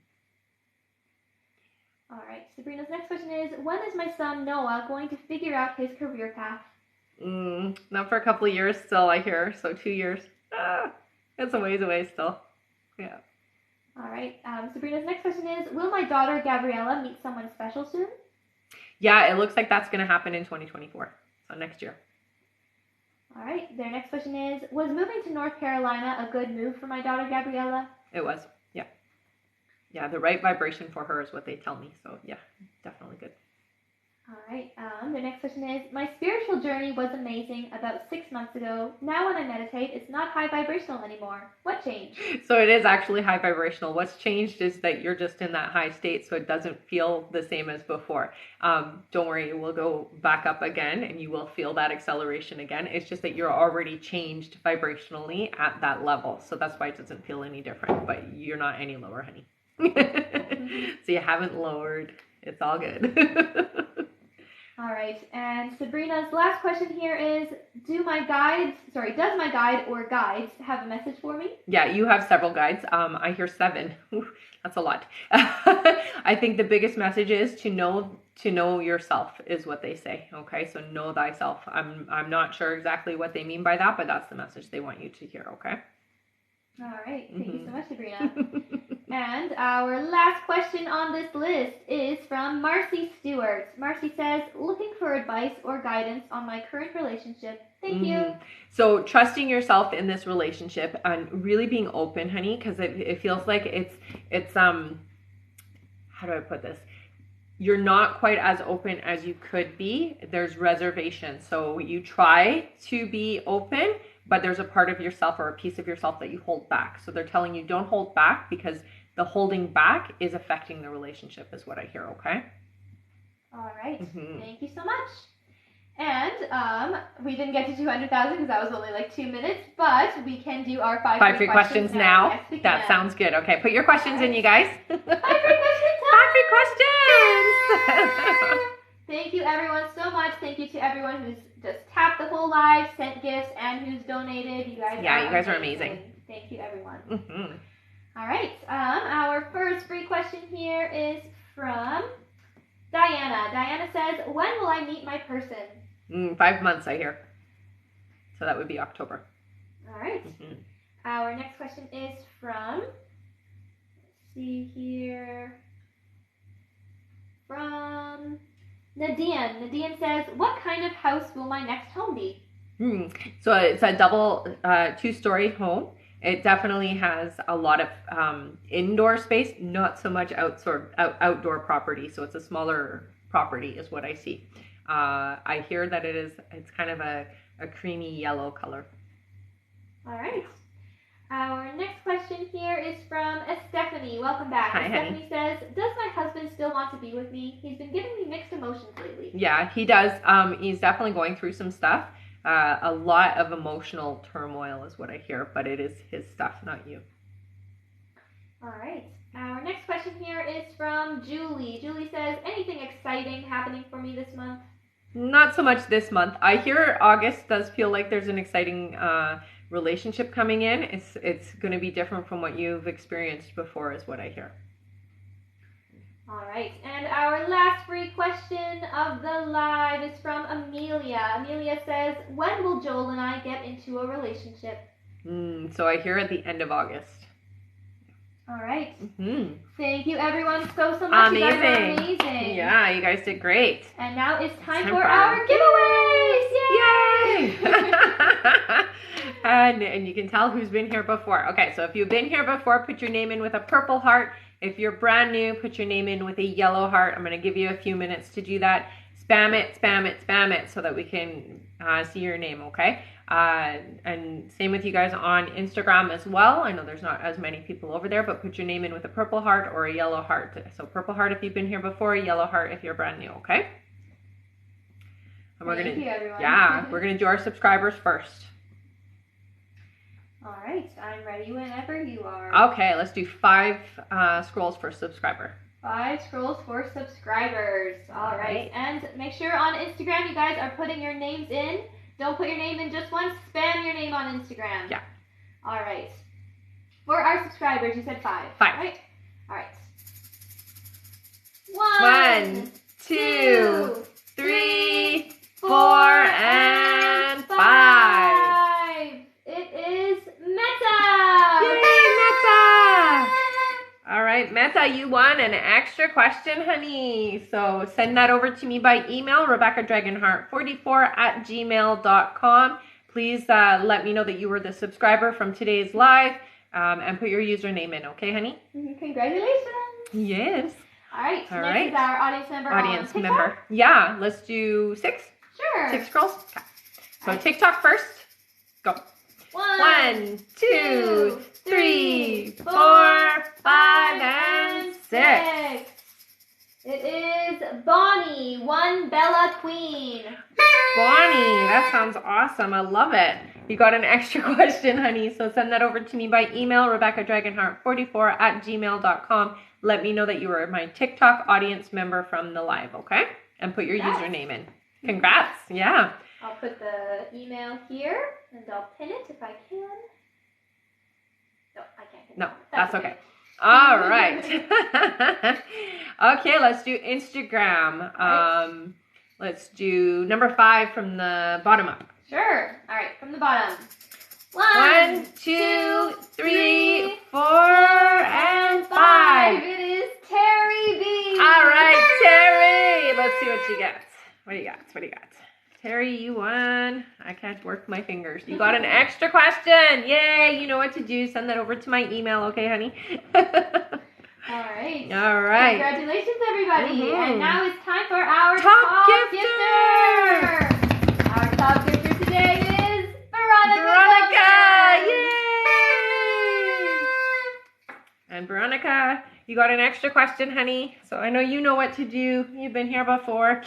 All right, Sabrina's next question is, when is my son Noah going to figure out his career path? Not for a couple of years still, I hear. So 2 years. It's a ways away still. Yeah. All right. Sabrina's next question is, will my daughter Gabriella meet someone special soon? Yeah, it looks like that's going to happen in 2024. So next year. All right. Their next question is, was moving to North Carolina a good move for my daughter Gabriella? It was. Yeah. Yeah, the right vibration for her is what they tell me. So yeah, definitely good. All right. The next question is, my spiritual journey was amazing about 6 months ago. Now when I meditate, it's not high vibrational anymore. What changed? So it is actually high vibrational. What's changed is that you're just in that high state, so it doesn't feel the same as before. Don't worry, it will go back up again, and you will feel that acceleration again. It's just that you're already changed vibrationally at that level. So that's why it doesn't feel any different, but you're not any lower, honey. So you haven't lowered. It's all good. All right, and Sabrina's last question here is, does my guide or guides have a message for me? Yeah, you have several guides. I hear 7. That's a lot. I think the biggest message is to know yourself is what they say. Okay, so know thyself. I'm not sure exactly what they mean by that, but that's the message they want you to hear. Okay. All right, thank you so much, Sabrina. And our last question on this list is from Marcy Stewart. Marcy says, looking for advice or guidance on my current relationship. Thank you. So trusting yourself in this relationship and really being open, honey, because it feels like it's how do I put this? You're not quite as open as you could be. There's reservation. So you try to be open, but there's a part of yourself or a piece of yourself that you hold back. So they're telling you don't hold back because the holding back is affecting the relationship is what I hear, okay? All right. Thank you so much. And we didn't get to 200,000 because that was only like 2 minutes, but we can do our 5 free questions now. Yes, that sounds good. Okay, put your questions in, you guys. 5 free questions. 5 free questions. Thank you everyone so much. Thank you to everyone who's just tapped the whole live, sent gifts, and who's donated. You guys are amazing. Thank you everyone. All right. Our first free question here is from Diana. Diana says, when will I meet my person? 5 months, I hear. So that would be October. All right. Our next question is from, from Nadine. Nadine says, what kind of house will my next home be? So it's a double 2-story home. It definitely has a lot of indoor space, not so much outdoor property. So it's a smaller property is what I see. I hear that it's kind of a a creamy yellow color. All right. Our next question here is from Stephanie. Welcome back. Hi, Stephanie says, does my husband still want to be with me? He's been giving me mixed emotions lately. Yeah, he does. He's definitely going through some stuff. A lot of emotional turmoil is what I hear, but it is his stuff, not you. All right. Our next question here is from Julie. Julie says, anything exciting happening for me this month? Not so much this month. I hear August does feel like there's an exciting relationship coming in. It's going to be different from what you've experienced before is what I hear. All right, and our last free question of the live is from Amelia. Amelia says, when will Joel and I get into a relationship? So I hear at the end of August. All right. Mm-hmm. Thank you, everyone, so much. Amazing. You guys are amazing. Yeah, you guys did great. And now it's time for our giveaways. Yay! And you can tell who's been here before. Okay, so if you've been here before, put your name in with a purple heart. If you're brand new, put your name in with a yellow heart. I'm going to give you a few minutes to do that. Spam it, spam it, spam it so that we can see your name, okay? And same with you guys on Instagram as well. I know there's not as many people over there, but put your name in with a purple heart or a yellow heart. So purple heart if you've been here before, yellow heart if you're brand new, okay? And Thank you, everyone. Yeah, we're gonna do our subscribers first. All right, I'm ready whenever you are. Okay, let's do 5 scrolls for subscriber. 5 scrolls for subscribers. All right, and make sure on Instagram you guys are putting your names in. Don't put your name in just once. Spam your name on Instagram. Yeah. All right. For our subscribers, you said 5. 5. Right? All right. 1, 2, 3, 4, and 5. It is Meta. Yay, Meta! All right, Meta, you won an extra question, honey. So send that over to me by email, RebeccaDragonheart44@gmail.com. Please let me know that you were the subscriber from today's live and put your username in, okay, honey? Congratulations. Yes. All right. All next right. is our audience member Audience on member. Yeah, let's do 6. Sure. 6 scrolls. Okay. So TikTok first. Go. 1, 2, 3, 4, 5, and 6. It is Bonnie, One Bella Queen. Bonnie, that sounds awesome. I love it. You got an extra question, honey. So send that over to me by email, RebeccaDragonheart44@gmail.com. Let me know that you were my TikTok audience member from the live, okay? And put your username in. Congrats. Yeah. I'll put the email here, and I'll pin it if I can. No, I can't pin it. No, that's okay. All right. Okay, let's do Instagram. Let's do number 5 from the bottom up. Sure. All right, from the bottom. 1, 2, 3, 4, and 5. It is Terry B. All right, Terry. Let's see what she gets. What do you got? What do you got? Terry, you won. I can't work my fingers. You got an extra question. Yay, you know what to do. Send that over to my email, okay, honey? All right. All right. Congratulations, everybody. Mm-hmm. And now it's time for our Top gifter. Our top gifter today is Veronica. Yay! And Veronica, you got an extra question, honey. So I know you know what to do. You've been here before.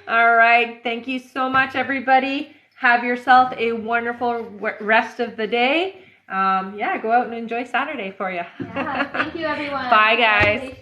All right. Thank you so much, everybody. Have yourself a wonderful rest of the day. Yeah, go out and enjoy Saturday for you. Yeah, thank you, everyone. Bye, guys.